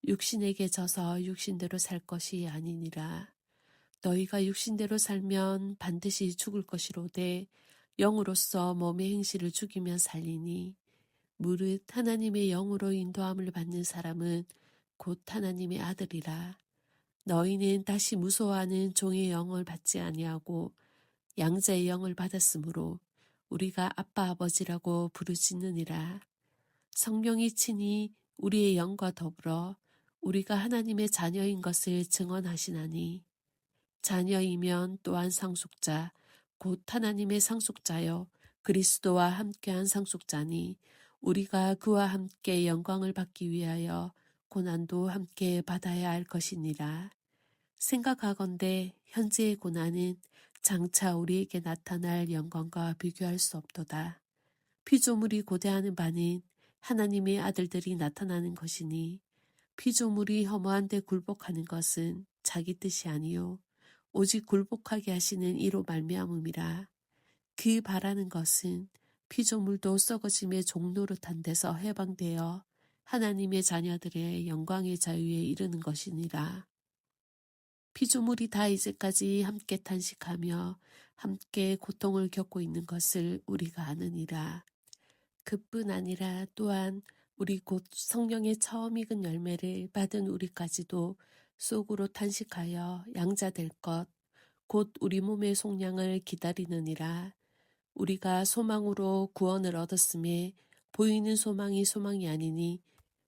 Speaker 1: 육신에게 져서 육신대로 살 것이 아니니라. 너희가 육신대로 살면 반드시 죽을 것이로되 영으로서 몸의 행실을 죽이면 살리니 무릇 하나님의 영으로 인도함을 받는 사람은 곧 하나님의 아들이라. 너희는 다시 무서워하는 종의 영을 받지 아니하고 양자의 영을 받았으므로 우리가 아빠 아버지라고 부르짖느니라. 성령이 친히 우리의 영과 더불어 우리가 하나님의 자녀인 것을 증언하시나니 자녀이면 또한 상속자 곧 하나님의 상속자여 그리스도와 함께한 상속자니 우리가 그와 함께 영광을 받기 위하여 고난도 함께 받아야 할 것이니라. 생각하건대 현재의 고난은 장차 우리에게 나타날 영광과 비교할 수 없도다. 피조물이 고대하는 바는 하나님의 아들들이 나타나는 것이니 피조물이 허무한 데 굴복하는 것은 자기 뜻이 아니요 오직 굴복하게 하시는 이로 말미암음이라. 그 바라는 것은 피조물도 썩어짐의 종노릇한 데서 해방되어 하나님의 자녀들의 영광의 자유에 이르는 것이니라. 피조물이 다 이제까지 함께 탄식하며 함께 고통을 겪고 있는 것을 우리가 아느니라. 그뿐 아니라 또한 우리 곧 성령의 처음 익은 열매를 받은 우리까지도 속으로 탄식하여 양자될 것, 곧 우리 몸의 속량을 기다리느니라. 우리가 소망으로 구원을 얻었음에 보이는 소망이 소망이 아니니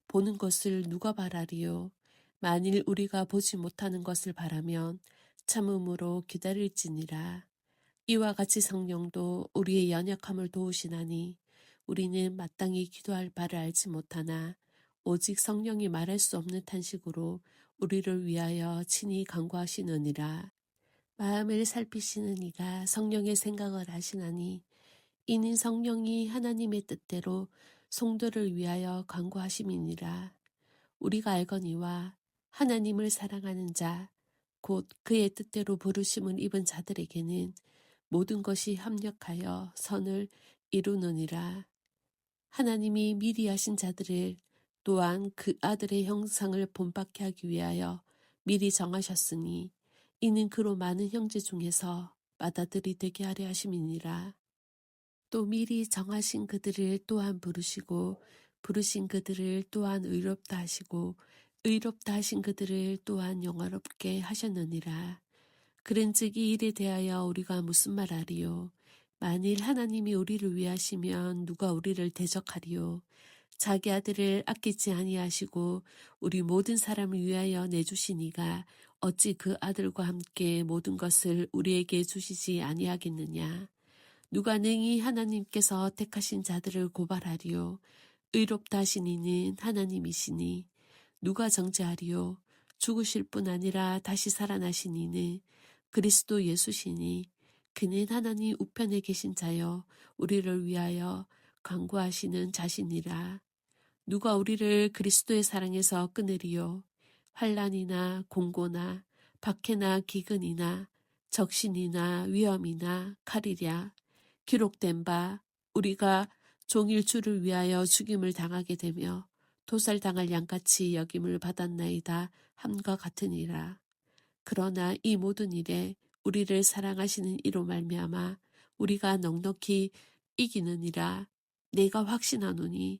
Speaker 1: 보는 것을 누가 바라리요. 만일 우리가 보지 못하는 것을 바라면 참음으로 기다릴지니라. 이와 같이 성령도 우리의 연약함을 도우시나니 우리는 마땅히 기도할 바를 알지 못하나 오직 성령이 말할 수 없는 탄식으로 우리를 위하여 친히 간구하시느니라. 마음을 살피시는 이가 성령의 생각을 하시나니 이는 성령이 하나님의 뜻대로 성도를 위하여 간구하심이니라. 우리가 알거니와 하나님을 사랑하는 자, 곧 그의 뜻대로 부르심을 입은 자들에게는 모든 것이 합력하여 선을 이루느니라. 하나님이 미리 하신 자들을 또한 그 아들의 형상을 본받게 하기 위하여 미리 정하셨으니 이는 그로 많은 형제 중에서 맏아들이 되게 하려 하심이니라. 또 미리 정하신 그들을 또한 부르시고 부르신 그들을 또한 의롭다 하시고 의롭다 하신 그들을 또한 영화롭게 하셨느니라. 그런즉 이 일에 대하여 우리가 무슨 말하리요? 만일 하나님이 우리를 위하시면 누가 우리를 대적하리요? 자기 아들을 아끼지 아니하시고 우리 모든 사람을 위하여 내주시니가 어찌 그 아들과 함께 모든 것을 우리에게 주시지 아니하겠느냐? 누가 능히 하나님께서 택하신 자들을 고발하리요? 의롭다 하신 이는 하나님이시니 누가 정죄하리요? 죽으실 뿐 아니라 다시 살아나신 이는 그리스도 예수시니 그는 하나님 우편에 계신 자여 우리를 위하여 간구하시는 자신이라. 누가 우리를 그리스도의 사랑에서 끊으리요? 환난이나 공고나 박해나 기근이나 적신이나 위험이나 칼이랴. 기록된 바 우리가 종일 주를 위하여 죽임을 당하게 되며 도살당할 양같이 여김을 받았나이다 함과 같으니라. 그러나 이 모든 일에 우리를 사랑하시는 이로 말미암아 우리가 넉넉히 이기느니라. 내가 확신하노니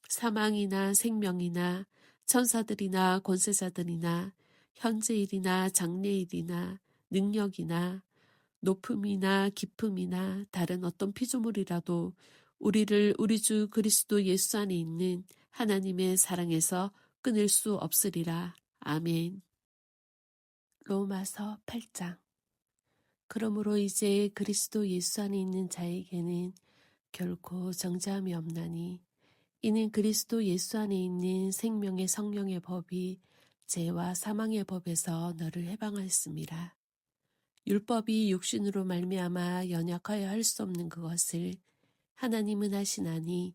Speaker 1: 사망이나 생명이나 천사들이나 권세자들이나 현재일이나 장래일이나 능력이나 높음이나 깊음이나 다른 어떤 피조물이라도 우리를 우리 주 그리스도 예수 안에 있는 하나님의 사랑에서 끊을 수 없으리라. 아멘. 로마서 8장. 그러므로 이제 그리스도 예수 안에 있는 자에게는 결코 정죄함이 없나니 이는 그리스도 예수 안에 있는 생명의 성령의 법이 죄와 사망의 법에서 너를 해방하였습니다. 율법이 육신으로 말미암아 연약하여 할 수 없는 그것을 하나님은 하시나니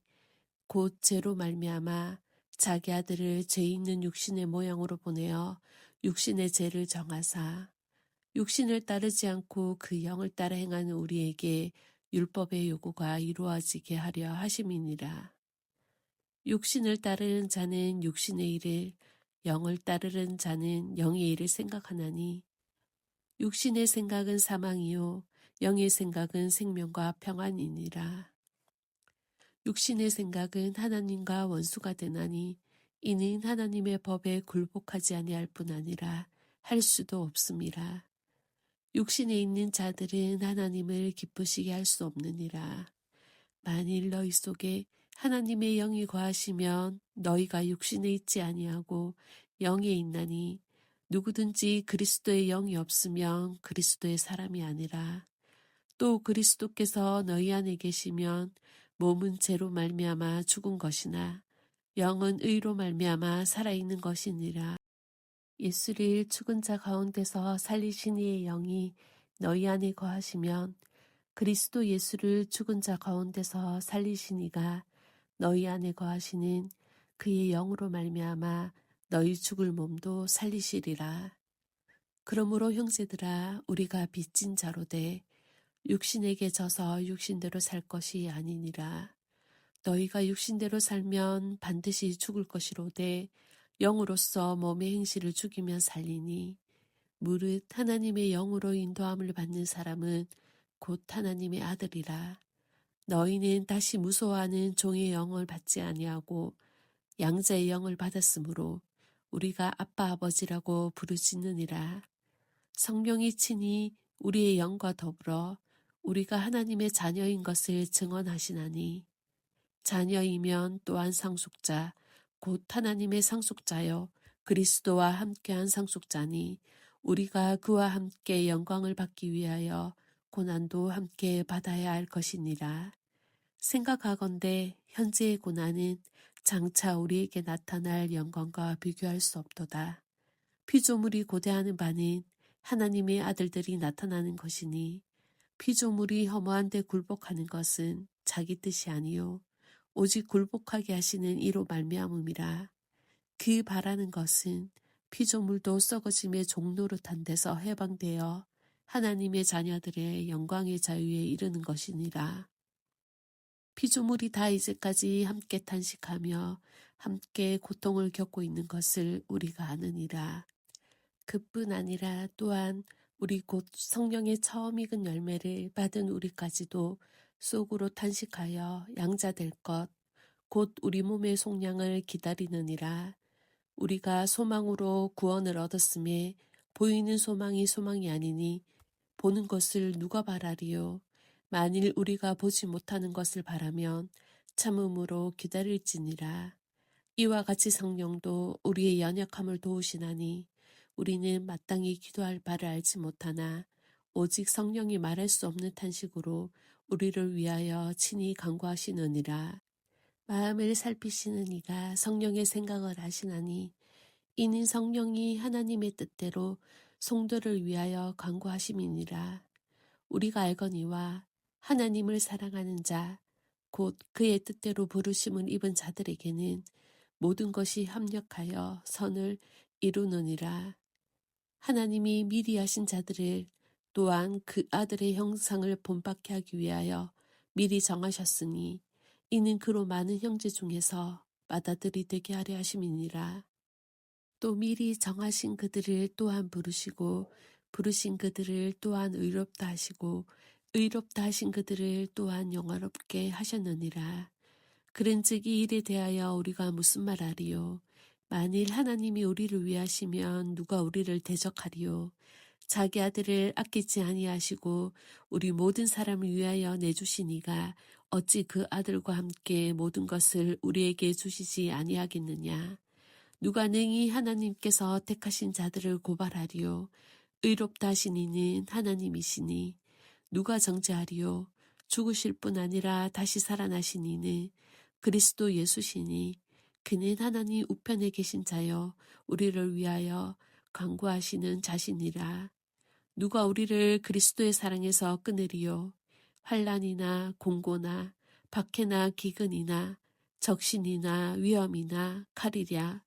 Speaker 1: 곧 죄로 말미암아 자기 아들을 죄 있는 육신의 모양으로 보내어 육신의 죄를 정하사 육신을 따르지 않고 그 영을 따라 행하는 우리에게 율법의 요구가 이루어지게 하려 하심이니라. 육신을 따르는 자는 육신의 일을, 영을 따르는 자는 영의 일을 생각하나니 육신의 생각은 사망이요 영의 생각은 생명과 평안이니라. 육신의 생각은 하나님과 원수가 되나니 이는 하나님의 법에 굴복하지 아니할 뿐 아니라 할 수도 없음이라. 육신에 있는 자들은 하나님을 기쁘시게 할 수 없느니라. 만일 너희 속에 하나님의 영이 거하시면 너희가 육신에 있지 아니하고 영에 있나니 누구든지 그리스도의 영이 없으면 그리스도의 사람이 아니라. 또 그리스도께서 너희 안에 계시면 몸은 죄로 말미암아 죽은 것이나 영은 의로 말미암아 살아있는 것이니라. 예수를 죽은 자 가운데서 살리신 이의 영이 너희 안에 거하시면 그리스도 예수를 죽은 자 가운데서 살리신 이가 너희 안에 거하시는 그의 영으로 말미암아 너희 죽을 몸도 살리시리라. 그러므로 형제들아 우리가 빚진 자로되 육신에게 져서 육신대로 살 것이 아니니라. 너희가 육신대로 살면 반드시 죽을 것이로되 영으로서 몸의 행실을 죽이면 살리니 무릇 하나님의 영으로 인도함을 받는 사람은 곧 하나님의 아들이라. 너희는 다시 무서워하는 종의 영을 받지 아니하고 양자의 영을 받았으므로 우리가 아빠 아버지라고 부르짖느니라. 성령이 친히 우리의 영과 더불어 우리가 하나님의 자녀인 것을 증언하시나니 자녀이면 또한 상속자 곧 하나님의 상속자여 그리스도와 함께한 상속자니 우리가 그와 함께 영광을 받기 위하여 고난도 함께 받아야 할 것이니라. 생각하건대 현재의 고난은 장차 우리에게 나타날 영광과 비교할 수 없도다. 피조물이 고대하는 바는 하나님의 아들들이 나타나는 것이니 피조물이 허무한 데 굴복하는 것은 자기 뜻이 아니요 오직 굴복하게 하시는 이로 말미암음이라. 그 바라는 것은 피조물도 썩어짐의 종노릇한 데서 해방되어 하나님의 자녀들의 영광의 자유에 이르는 것이니라. 피조물이 다 이제까지 함께 탄식하며 함께 고통을 겪고 있는 것을 우리가 아느니라. 그뿐 아니라 또한 우리 곧 성령의 처음 익은 열매를 받은 우리까지도 속으로 탄식하여 양자될 것, 곧 우리 몸의 속량을 기다리느니라. 우리가 소망으로 구원을 얻었음에 보이는 소망이 소망이 아니니 보는 것을 누가 바라리요. 만일 우리가 보지 못하는 것을 바라면 참음으로 기다릴지니라. 이와 같이 성령도 우리의 연약함을 도우시나니 우리는 마땅히 기도할 바를 알지 못하나 오직 성령이 말할 수 없는 탄식으로 우리를 위하여 친히 간구하시느니라. 마음을 살피시는 이가 성령의 생각을 하시나니 이는 성령이 하나님의 뜻대로 성도를 위하여 간구하심이니라. 우리가 알거니와 하나님을 사랑하는 자, 곧 그의 뜻대로 부르심을 입은 자들에게는 모든 것이 합력하여 선을 이루느니라. 하나님이 미리 하신 자들을 또한 그 아들의 형상을 본받게 하기 위하여 미리 정하셨으니 이는 그로 많은 형제 중에서 맏아들이 되게 하려 하심이니라. 또 미리 정하신 그들을 또한 부르시고 부르신 그들을 또한 의롭다 하시고 의롭다 하신 그들을 또한 영화롭게 하셨느니라. 그런즉 이 일에 대하여 우리가 무슨 말하리요? 만일 하나님이 우리를 위하시면 누가 우리를 대적하리요? 자기 아들을 아끼지 아니하시고 우리 모든 사람을 위하여 내주시니가 어찌 그 아들과 함께 모든 것을 우리에게 주시지 아니하겠느냐? 누가 능히 하나님께서 택하신 자들을 고발하리요? 의롭다 하신 이는 하나님이시니 누가 정죄하리요? 죽으실 뿐 아니라 다시 살아나신 이는 그리스도 예수시니 그는 하나님 우편에 계신 자여 우리를 위하여 간구하시는 자신이라. 누가 우리를 그리스도의 사랑에서 끊으리요? 환난이나 공고나 박해나 기근이나 적신이나 위험이나 칼이랴.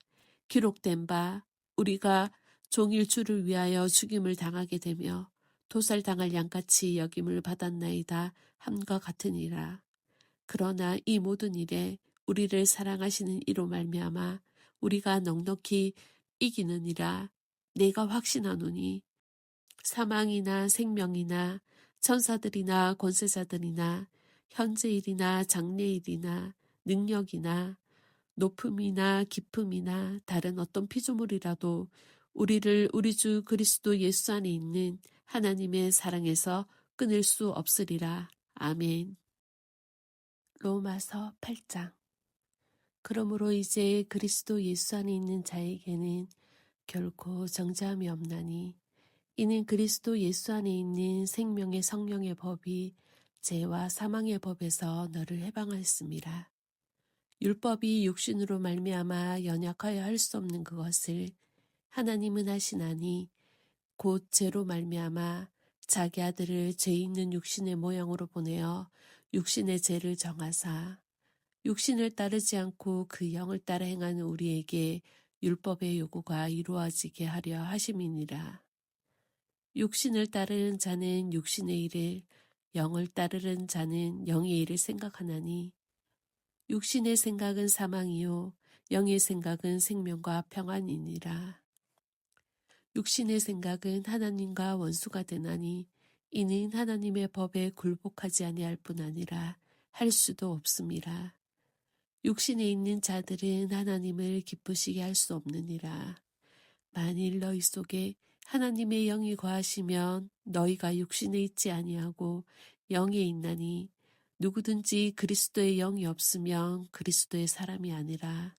Speaker 1: 기록된 바 우리가 종일 주를 위하여 죽임을 당하게 되며 도살당할 양같이 여김을 받았나이다 함과 같으니라. 그러나 이 모든 일에 우리를 사랑하시는 이로 말미암아 우리가 넉넉히 이기느니라. 내가 확신하노니 사망이나 생명이나 천사들이나 권세자들이나 현재일이나 장래일이나 능력이나 높음이나 깊음이나 다른 어떤 피조물이라도 우리를 우리 주 그리스도 예수 안에 있는 하나님의 사랑에서 끊을 수 없으리라. 아멘. 로마서 8장. 그러므로 이제 그리스도 예수 안에 있는 자에게는 결코 정죄함이 없나니 이는 그리스도 예수 안에 있는 생명의 성령의 법이 죄와 사망의 법에서 너를 해방하였습니다. 율법이 육신으로 말미암아 연약하여 할 수 없는 그것을 하나님은 하시나니 곧 죄로 말미암아 자기 아들을 죄 있는 육신의 모양으로 보내어 육신의 죄를 정하사 육신을 따르지 않고 그 영을 따라 행하는 우리에게 율법의 요구가 이루어지게 하려 하심이니라. 육신을 따르는 자는 육신의 일을, 영을 따르는 자는 영의 일을 생각하나니 육신의 생각은 사망이요 영의 생각은 생명과 평안이니라. 육신의 생각은 하나님과 원수가 되나니 이는 하나님의 법에 굴복하지 아니할 뿐 아니라 할 수도 없음이라. 육신에 있는 자들은 하나님을 기쁘시게 할 수 없느니라. 만일 너희 속에 하나님의 영이 거하시면 너희가 육신에 있지 아니하고 영에 있나니 누구든지 그리스도의 영이 없으면 그리스도의 사람이 아니라.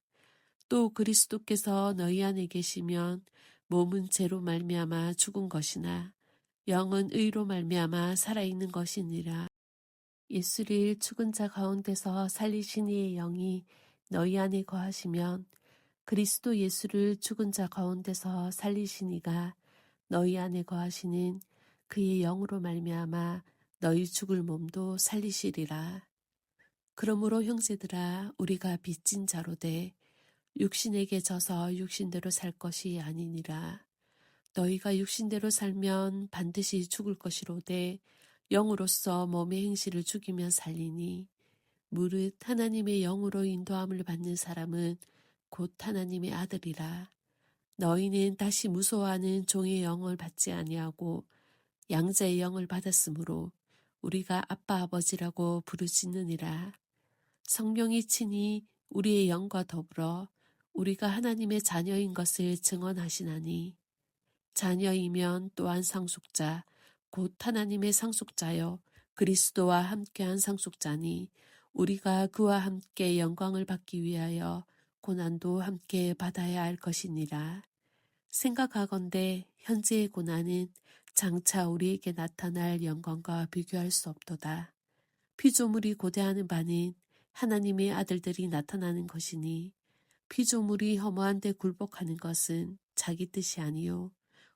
Speaker 1: 또 그리스도께서 너희 안에 계시면 몸은 죄로 말미암아 죽은 것이나 영은 의로 말미암아 살아있는 것이니라. 예수를 죽은 자 가운데서 살리신 이의 영이 너희 안에 거하시면 그리스도 예수를 죽은 자 가운데서 살리신 이가 너희 안에 거하시는 그의 영으로 말미암아 너희 죽을 몸도 살리시리라. 그러므로 형제들아 우리가 빚진 자로되 육신에게 져서 육신대로 살 것이 아니니라. 너희가 육신대로 살면 반드시 죽을 것이로되 영으로서 몸의 행실을 죽이면 살리니 무릇 하나님의 영으로 인도함을 받는 사람은 곧 하나님의 아들이라. 너희는 다시 무서워하는 종의 영을 받지 아니하고 양자의 영을 받았으므로 우리가 아빠 아버지라고 부르짖느니라. 성령이 친히 우리의 영과 더불어 우리가 하나님의 자녀인 것을 증언하시나니 자녀이면 또한 상속자 곧 하나님의 상속자여 그리스도와 함께한 상속자니 우리가 그와 함께 영광을 받기 위하여 고난도 함께 받아야 할 것이니라. 생각하건대 현재의 고난은 장차 우리에게 나타날 영광과 비교할 수 없도다. 피조물이 고대하는 바는 하나님의 아들들이 나타나는 것이니 피조물이 허무한 데 굴복하는 것은 자기 뜻이 아니요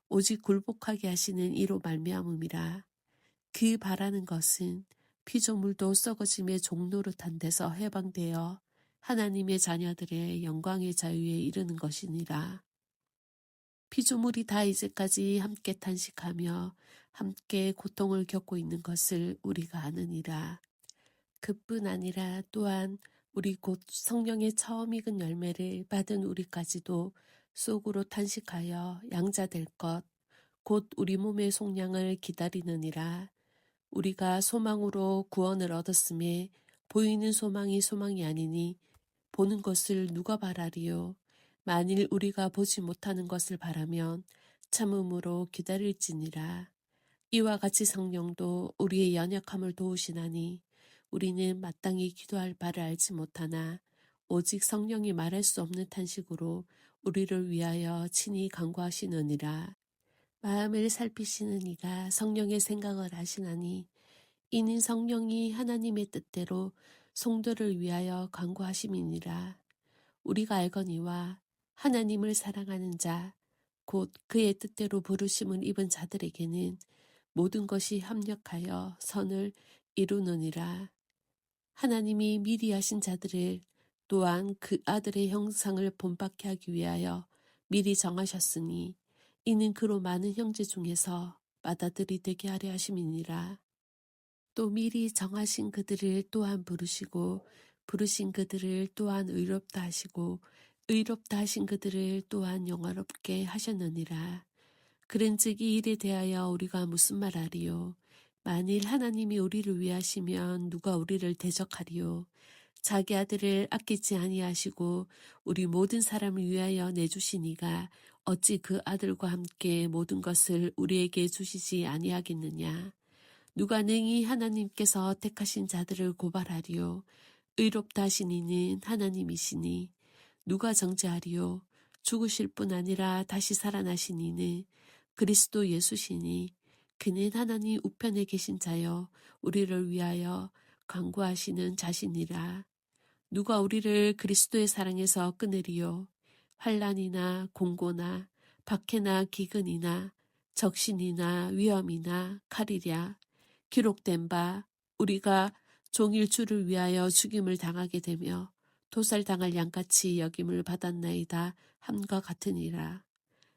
Speaker 1: 오직 굴복하게 하시는 이로 말미암음이라. 그 바라는 것은 피조물도 썩어짐의 종노릇한 데서 해방되어 하나님의 자녀들의 영광의 자유에 이르는 것이니라. 피조물이 다 이제까지 함께 탄식하며 함께 고통을 겪고 있는 것을 우리가 아느니라. 그뿐 아니라 또한 우리 곧 성령의 처음 익은 열매를 받은 우리까지도 속으로 탄식하여 양자될 것, 곧 우리 몸의 속량을 기다리느니라. 우리가 소망으로 구원을 얻었음에 보이는 소망이 소망이 아니니 보는 것을 누가 바라리요. 만일 우리가 보지 못하는 것을 바라면 참음으로 기다릴지니라. 이와 같이 성령도 우리의 연약함을 도우시나니 우리는 마땅히 기도할 바를 알지 못하나 오직 성령이 말할 수 없는 탄식으로 우리를 위하여 친히 간구하시느니라. 마음을 살피시는 이가 성령의 생각을 아시나니 이는 성령이 하나님의 뜻대로 성도를 위하여 간구하심이니라. 우리가 알거니와 하나님을 사랑하는 자, 곧 그의 뜻대로 부르심을 입은 자들에게는 모든 것이 합력하여 선을 이루느니라. 하나님이 미리 하신 자들을 또한 그 아들의 형상을 본받게 하기 위하여 미리 정하셨으니 이는 그로 많은 형제 중에서 맏아들이 되게 하려 하심이니라. 또 미리 정하신 그들을 또한 부르시고 부르신 그들을 또한 의롭다 하시고 의롭다 하신 그들을 또한 영화롭게 하셨느니라. 그런즉 이 일에 대하여 우리가 무슨 말하리요? 만일 하나님이 우리를 위하시면 누가 우리를 대적하리요? 자기 아들을 아끼지 아니하시고 우리 모든 사람을 위하여 내주시니가 어찌 그 아들과 함께 모든 것을 우리에게 주시지 아니하겠느냐? 누가 능히 하나님께서 택하신 자들을 고발하리요? 의롭다 하신 이는 하나님이시니 누가 정죄하리요? 죽으실 뿐 아니라 다시 살아나신 이는 그리스도 예수시니 그는 하나님 우편에 계신 자여 우리를 위하여 간구하시는 자신이라. 누가 우리를 그리스도의 사랑에서 끊으리요? 환난이나 공고나 박해나 기근이나 적신이나 위험이나 칼이랴. 기록된 바 우리가 종일 주를 위하여 죽임을 당하게 되며 도살당할 양같이 여김을 받았나이다 함과 같으니라.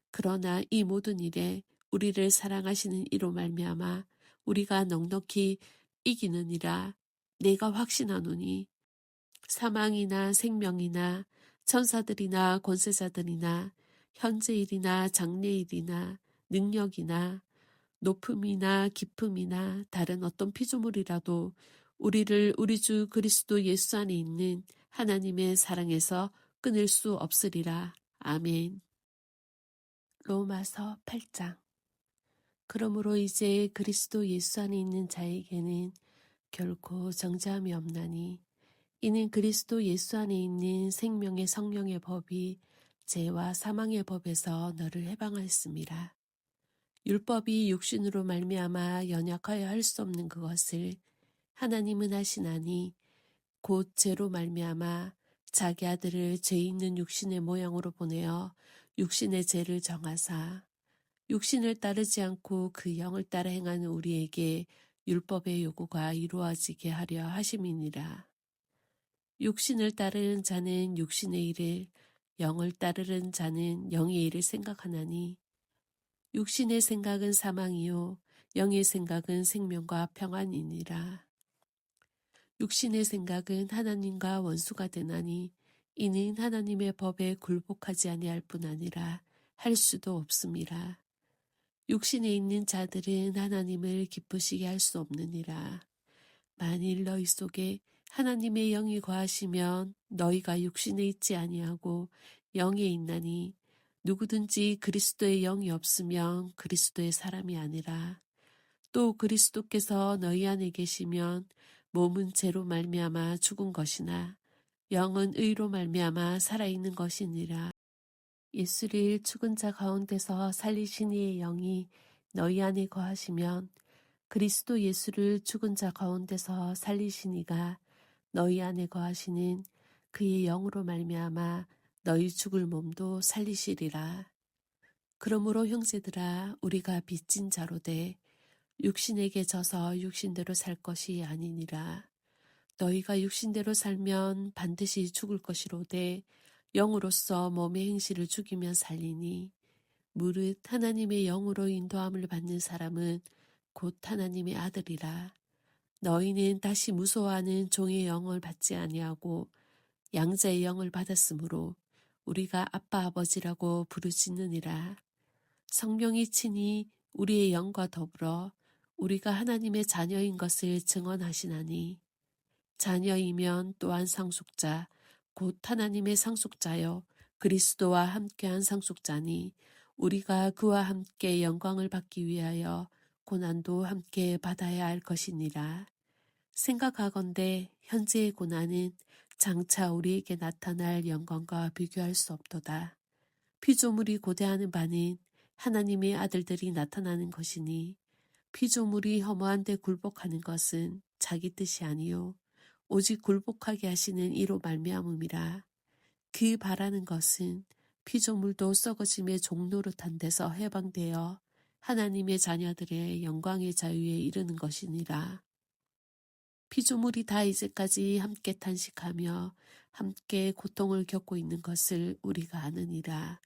Speaker 1: 그러나 이 모든 일에 우리를 사랑하시는 이로 말미암아 우리가 넉넉히 이기느니라. 내가 확신하노니 사망이나 생명이나 천사들이나 권세자들이나 현재일이나 장래일이나 능력이나 높음이나 깊음이나 다른 어떤 피조물이라도 우리를 우리 주 그리스도 예수 안에 있는 하나님의 사랑에서 끊을 수 없으리라. 아멘. 로마서 8장. 그러므로 이제 그리스도 예수 안에 있는 자에게는 결코 정죄함이 없나니 이는 그리스도 예수 안에 있는 생명의 성령의 법이 죄와 사망의 법에서 너를 해방하였습니다. 율법이 육신으로 말미암아 연약하여 할 수 없는 그것을 하나님은 하시나니 곧 죄로 말미암아 자기 아들을 죄 있는 육신의 모양으로 보내어 육신의 죄를 정하사 육신을 따르지 않고 그 영을 따라 행하는 우리에게 율법의 요구가 이루어지게 하려 하심이니라. 육신을 따르는 자는 육신의 일을, 영을 따르는 자는 영의 일을 생각하나니 육신의 생각은 사망이요 영의 생각은 생명과 평안이니라. 육신의 생각은 하나님과 원수가 되나니 이는 하나님의 법에 굴복하지 아니할 뿐 아니라 할 수도 없음이라. 육신에 있는 자들은 하나님을 기쁘시게 할 수 없느니라. 만일 너희 속에 하나님의 영이 거하시면 너희가 육신에 있지 아니하고 영에 있나니 누구든지 그리스도의 영이 없으면 그리스도의 사람이 아니라. 또 그리스도께서 너희 안에 계시면 몸은 죄로 말미암아 죽은 것이나 영은 의로 말미암아 살아있는 것이니라. 예수를 죽은 자 가운데서 살리신 이의 영이 너희 안에 거하시면 그리스도 예수를 죽은 자 가운데서 살리신 이가 너희 안에 거하시는 그의 영으로 말미암아 너희 죽을 몸도 살리시리라. 그러므로 형제들아, 우리가 빚진 자로되 육신에게 져서 육신대로 살 것이 아니니라. 너희가 육신대로 살면 반드시 죽을 것이로되 영으로서 몸의 행실을 죽이면 살리니 무릇 하나님의 영으로 인도함을 받는 사람은 곧 하나님의 아들이라. 너희는 다시 무소하는 종의 영을 받지 아니하고 양자의 영을 받았으므로 우리가 아빠 아버지라고 부르짖느니라. 성령이 친히 우리의 영과 더불어 우리가 하나님의 자녀인 것을 증언하시나니 자녀이면 또한 상속자 곧 하나님의 상속자여 그리스도와 함께한 상속자니 우리가 그와 함께 영광을 받기 위하여 고난도 함께 받아야 할 것이니라. 생각하건대 현재의 고난은 장차 우리에게 나타날 영광과 비교할 수 없도다. 피조물이 고대하는 바는 하나님의 아들들이 나타나는 것이니 피조물이 허무한 데 굴복하는 것은 자기 뜻이 아니요 오직 굴복하게 하시는 이로 말미암음이라. 그 바라는 것은 피조물도 썩어짐의 종노릇한 데서 해방되어 하나님의 자녀들의 영광의 자유에 이르는 것이니라. 피조물이 다 이제까지 함께 탄식하며 함께 고통을 겪고 있는 것을 우리가 아느니라.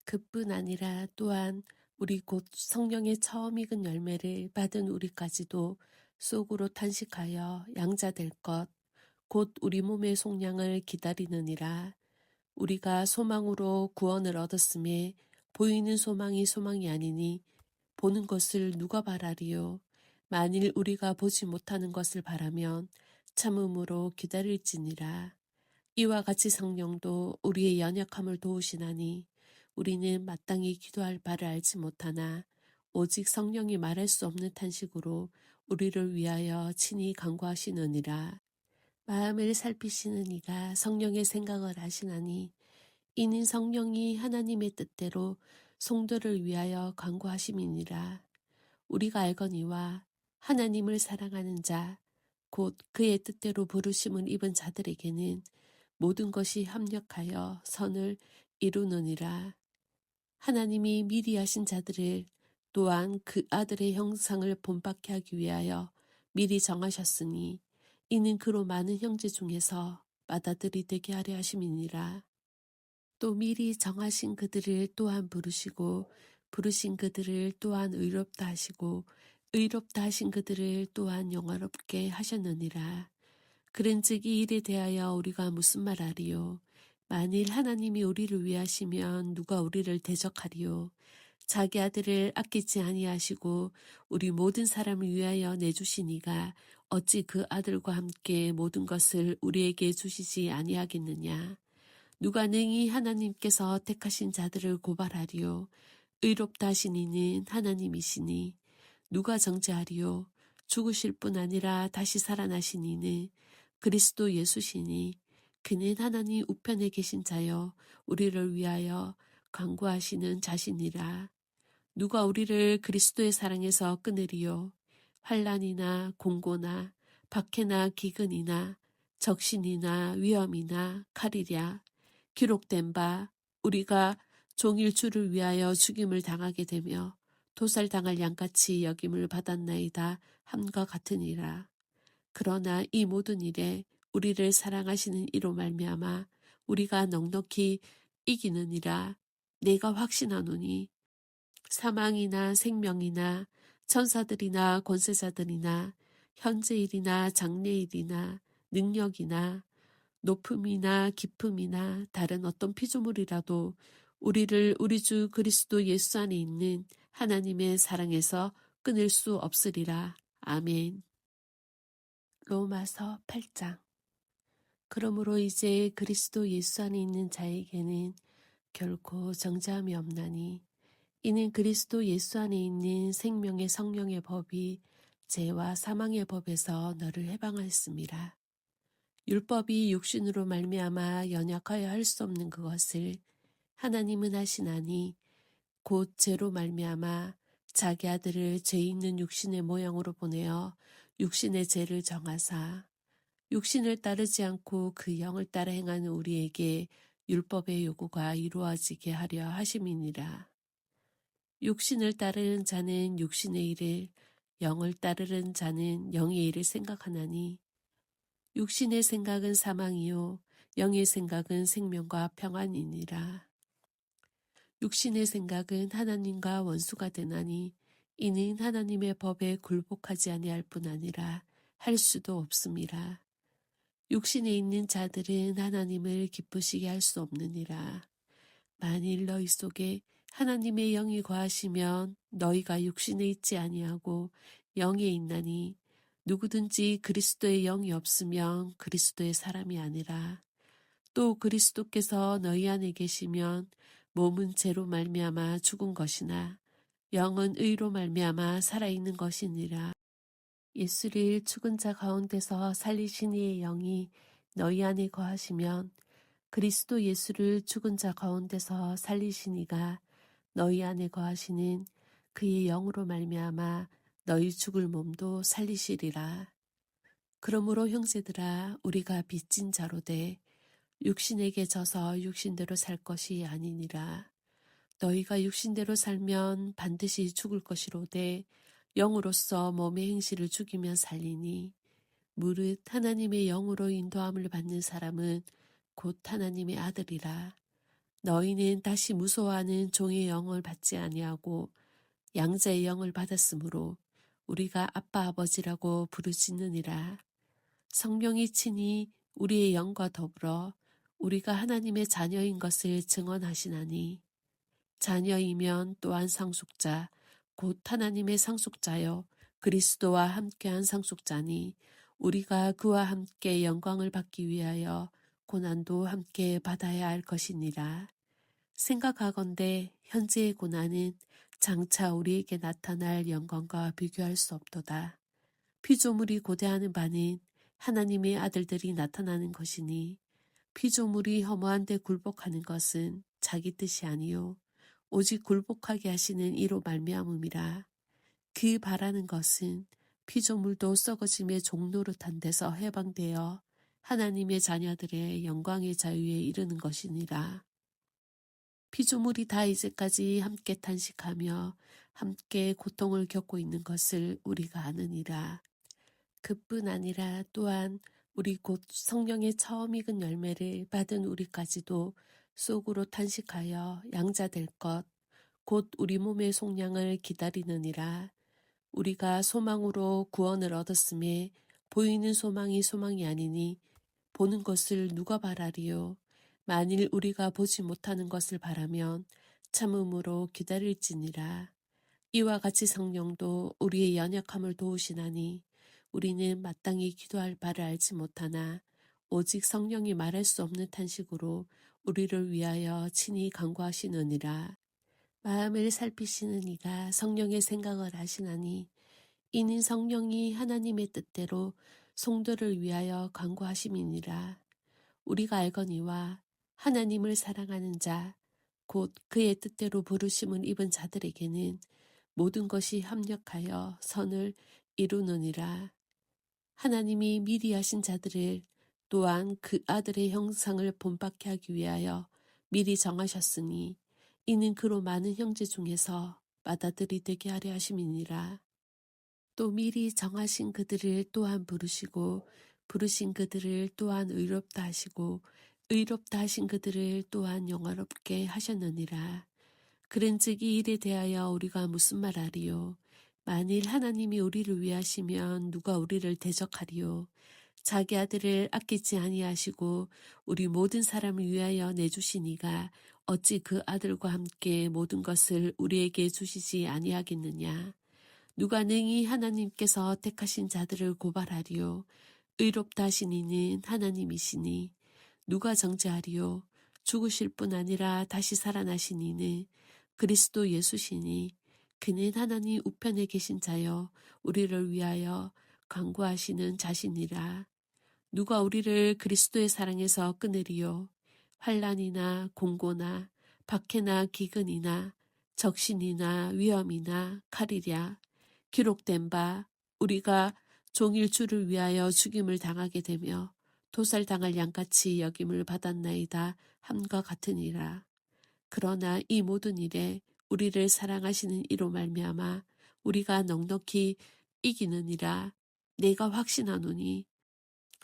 Speaker 1: 그뿐 아니라 또한 우리 곧 성령의 처음 익은 열매를 받은 우리까지도 속으로 탄식하여 양자될 것, 곧 우리 몸의 속량을 기다리느니라. 우리가 소망으로 구원을 얻었음에 보이는 소망이 소망이 아니니 보는 것을 누가 바라리요. 만일 우리가 보지 못하는 것을 바라면 참음으로 기다릴지니라. 이와 같이 성령도 우리의 연약함을 도우시나니 우리는 마땅히 기도할 바를 알지 못하나 오직 성령이 말할 수 없는 탄식으로 우리를 위하여 친히 간구하시느니라. 마음을 살피시는 이가 성령의 생각을 하시나니 이는 성령이 하나님의 뜻대로 성도를 위하여 간구하심이니라. 우리가 알거니와 하나님을 사랑하는 자, 곧 그의 뜻대로 부르심을 입은 자들에게는 모든 것이 합력하여 선을 이루느니라. 하나님이 미리 하신 자들을 또한 그 아들의 형상을 본받게 하기 위하여 미리 정하셨으니 이는 그로 많은 형제 중에서 맏아들이 되게 하려 하심이니라. 또 미리 정하신 그들을 또한 부르시고 부르신 그들을 또한 의롭다 하시고 의롭다 하신 그들을 또한 영화롭게 하셨느니라. 그런즉 이 일에 대하여 우리가 무슨 말하리요? 만일 하나님이 우리를 위하시면 누가 우리를 대적하리요? 자기 아들을 아끼지 아니하시고 우리 모든 사람을 위하여 내주시니가 어찌 그 아들과 함께 모든 것을 우리에게 주시지 아니하겠느냐? 누가 능히 하나님께서 택하신 자들을 고발하리요? 의롭다 하신 이는 하나님이시니 누가 정죄하리요? 죽으실 뿐 아니라 다시 살아나신 이는 그리스도 예수시니 그는 하나님 우편에 계신 자여 우리를 위하여 간구하시는 자신이라. 누가 우리를 그리스도의 사랑에서 끊으리요? 환난이나 공고나 박해나 기근이나 적신이나 위험이나 칼이랴. 기록된 바 우리가 종일 주를 위하여 죽임을 당하게 되며 도살당할 양같이 여김을 받았나이다 함과 같으니라. 그러나 이 모든 일에 우리를 사랑하시는 이로 말미암아 우리가 넉넉히 이기느니라. 내가 확신하노니 사망이나 생명이나 천사들이나 권세자들이나 현재일이나 장래일이나 능력이나 높음이나 깊음이나 다른 어떤 피조물이라도 우리를 우리 주 그리스도 예수 안에 있는 하나님의 사랑에서 끊을 수 없으리라. 아멘. 로마서 8장. 그러므로 이제 그리스도 예수 안에 있는 자에게는 결코 정죄함이 없나니 이는 그리스도 예수 안에 있는 생명의 성령의 법이 죄와 사망의 법에서 너를 해방하였습니다. 율법이 육신으로 말미암아 연약하여 할 수 없는 그것을 하나님은 하시나니 곧 죄로 말미암아 자기 아들을 죄 있는 육신의 모양으로 보내어 육신의 죄를 정하사 육신을 따르지 않고 그 영을 따라 행하는 우리에게 율법의 요구가 이루어지게 하려 하심이니라. 육신을 따르는 자는 육신의 일을, 영을 따르는 자는 영의 일을 생각하나니 육신의 생각은 사망이요 영의 생각은 생명과 평안이니라. 육신의 생각은 하나님과 원수가 되나니 이는 하나님의 법에 굴복하지 아니할 뿐 아니라 할 수도 없음이라. 육신에 있는 자들은 하나님을 기쁘시게 할 수 없느니라. 만일 너희 속에 하나님의 영이 거하시면 너희가 육신에 있지 아니하고 영에 있나니 누구든지 그리스도의 영이 없으면 그리스도의 사람이 아니라. 또 그리스도께서 너희 안에 계시면 몸은 죄로 말미암아 죽은 것이나 영은 의로 말미암아 살아있는 것이니라. 예수를 죽은 자 가운데서 살리신 이의 영이 너희 안에 거하시면 그리스도 예수를 죽은 자 가운데서 살리신 이가 너희 안에 거하시는 그의 영으로 말미암아 너희 죽을 몸도 살리시리라. 그러므로 형제들아 우리가 빚진 자로되 육신에게 져서 육신대로 살 것이 아니니라. 너희가 육신대로 살면 반드시 죽을 것이로되 영으로서 몸의 행실을 죽이면 살리니 무릇 하나님의 영으로 인도함을 받는 사람은 곧 하나님의 아들이라. 너희는 다시 무서워하는 종의 영을 받지 아니하고 양자의 영을 받았으므로 우리가 아빠 아버지라고 부르짖느니라. 성령이 친히 우리의 영과 더불어 우리가 하나님의 자녀인 것을 증언하시나니 자녀이면 또한 상속자 곧 하나님의 상속자여 그리스도와 함께한 상속자니 우리가 그와 함께 영광을 받기 위하여 고난도 함께 받아야 할 것이니라. 생각하건대 현재의 고난은 장차 우리에게 나타날 영광과 비교할 수 없도다. 피조물이 고대하는 바는 하나님의 아들들이 나타나는 것이니 피조물이 허무한 데 굴복하는 것은 자기 뜻이 아니요 오직 굴복하게 하시는 이로 말미암음이라. 그 바라는 것은 피조물도 썩어짐의 종노릇한 데서 해방되어 하나님의 자녀들의 영광의 자유에 이르는 것이니라. 피조물이 다 이제까지 함께 탄식하며 함께 고통을 겪고 있는 것을 우리가 아느니라. 그뿐 아니라 또한 우리 곧 성령의 처음 익은 열매를 받은 우리까지도 속으로 탄식하여 양자될 것, 곧 우리 몸의 속량을 기다리느니라. 우리가 소망으로 구원을 얻었음에 보이는 소망이 소망이 아니니 보는 것을 누가 바라리요. 만일 우리가 보지 못하는 것을 바라면 참음으로 기다릴지니라. 이와 같이 성령도 우리의 연약함을 도우시나니 우리는 마땅히 기도할 바를 알지 못하나 오직 성령이 말할 수 없는 탄식으로 우리를 위하여 친히 간구하시느니라. 마음을 살피시는 이가 성령의 생각을 하시나니 이는 성령이 하나님의 뜻대로 성도를 위하여 간구하심이니라. 우리가 알거니와 하나님을 사랑하는 자, 곧 그의 뜻대로 부르심을 입은 자들에게는 모든 것이 합력하여 선을 이루느니라. 하나님이 미리 하신 자들을 또한 그 아들의 형상을 본받게 하기 위하여 미리 정하셨으니 이는 그로 많은 형제 중에서 맏아들이 되게 하려 하심이니라. 또 미리 정하신 그들을 또한 부르시고 부르신 그들을 또한 의롭다 하시고 의롭다 하신 그들을 또한 영화롭게 하셨느니라. 그런즉 이 일에 대하여 우리가 무슨 말하리요? 만일 하나님이 우리를 위하시면 누가 우리를 대적하리요? 자기 아들을 아끼지 아니하시고 우리 모든 사람을 위하여 내주신 이가 어찌 그 아들과 함께 모든 것을 우리에게 주시지 아니하겠느냐. 누가 능히 하나님께서 택하신 자들을 고발하리요. 의롭다 하신 이는 하나님이시니 누가 정죄하리요. 죽으실 뿐 아니라 다시 살아나신 이는 그리스도 예수시니 그는 하나님 우편에 계신 자여 우리를 위하여 간구하시는 자신이라. 누가 우리를 그리스도의 사랑에서 끊으리요. 환난이나 공고나 박해나 기근이나 적신이나 위험이나 칼이랴. 기록된 바 우리가 종일 주를 위하여 죽임을 당하게 되며 도살당할 양같이 여김을 받았나이다 함과 같으니라. 그러나 이 모든 일에 우리를 사랑하시는 이로 말미암아 우리가 넉넉히 이기느니라. 내가 확신하노니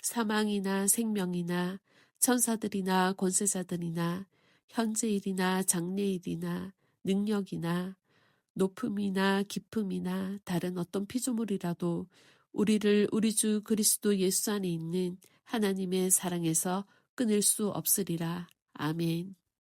Speaker 1: 사망이나 생명이나 천사들이나 권세자들이나 현재일이나 장래일이나 능력이나 높음이나 깊음이나 다른 어떤 피조물이라도 우리를 우리 주 그리스도 예수 안에 있는 하나님의 사랑에서 끊을 수 없으리라. 아멘.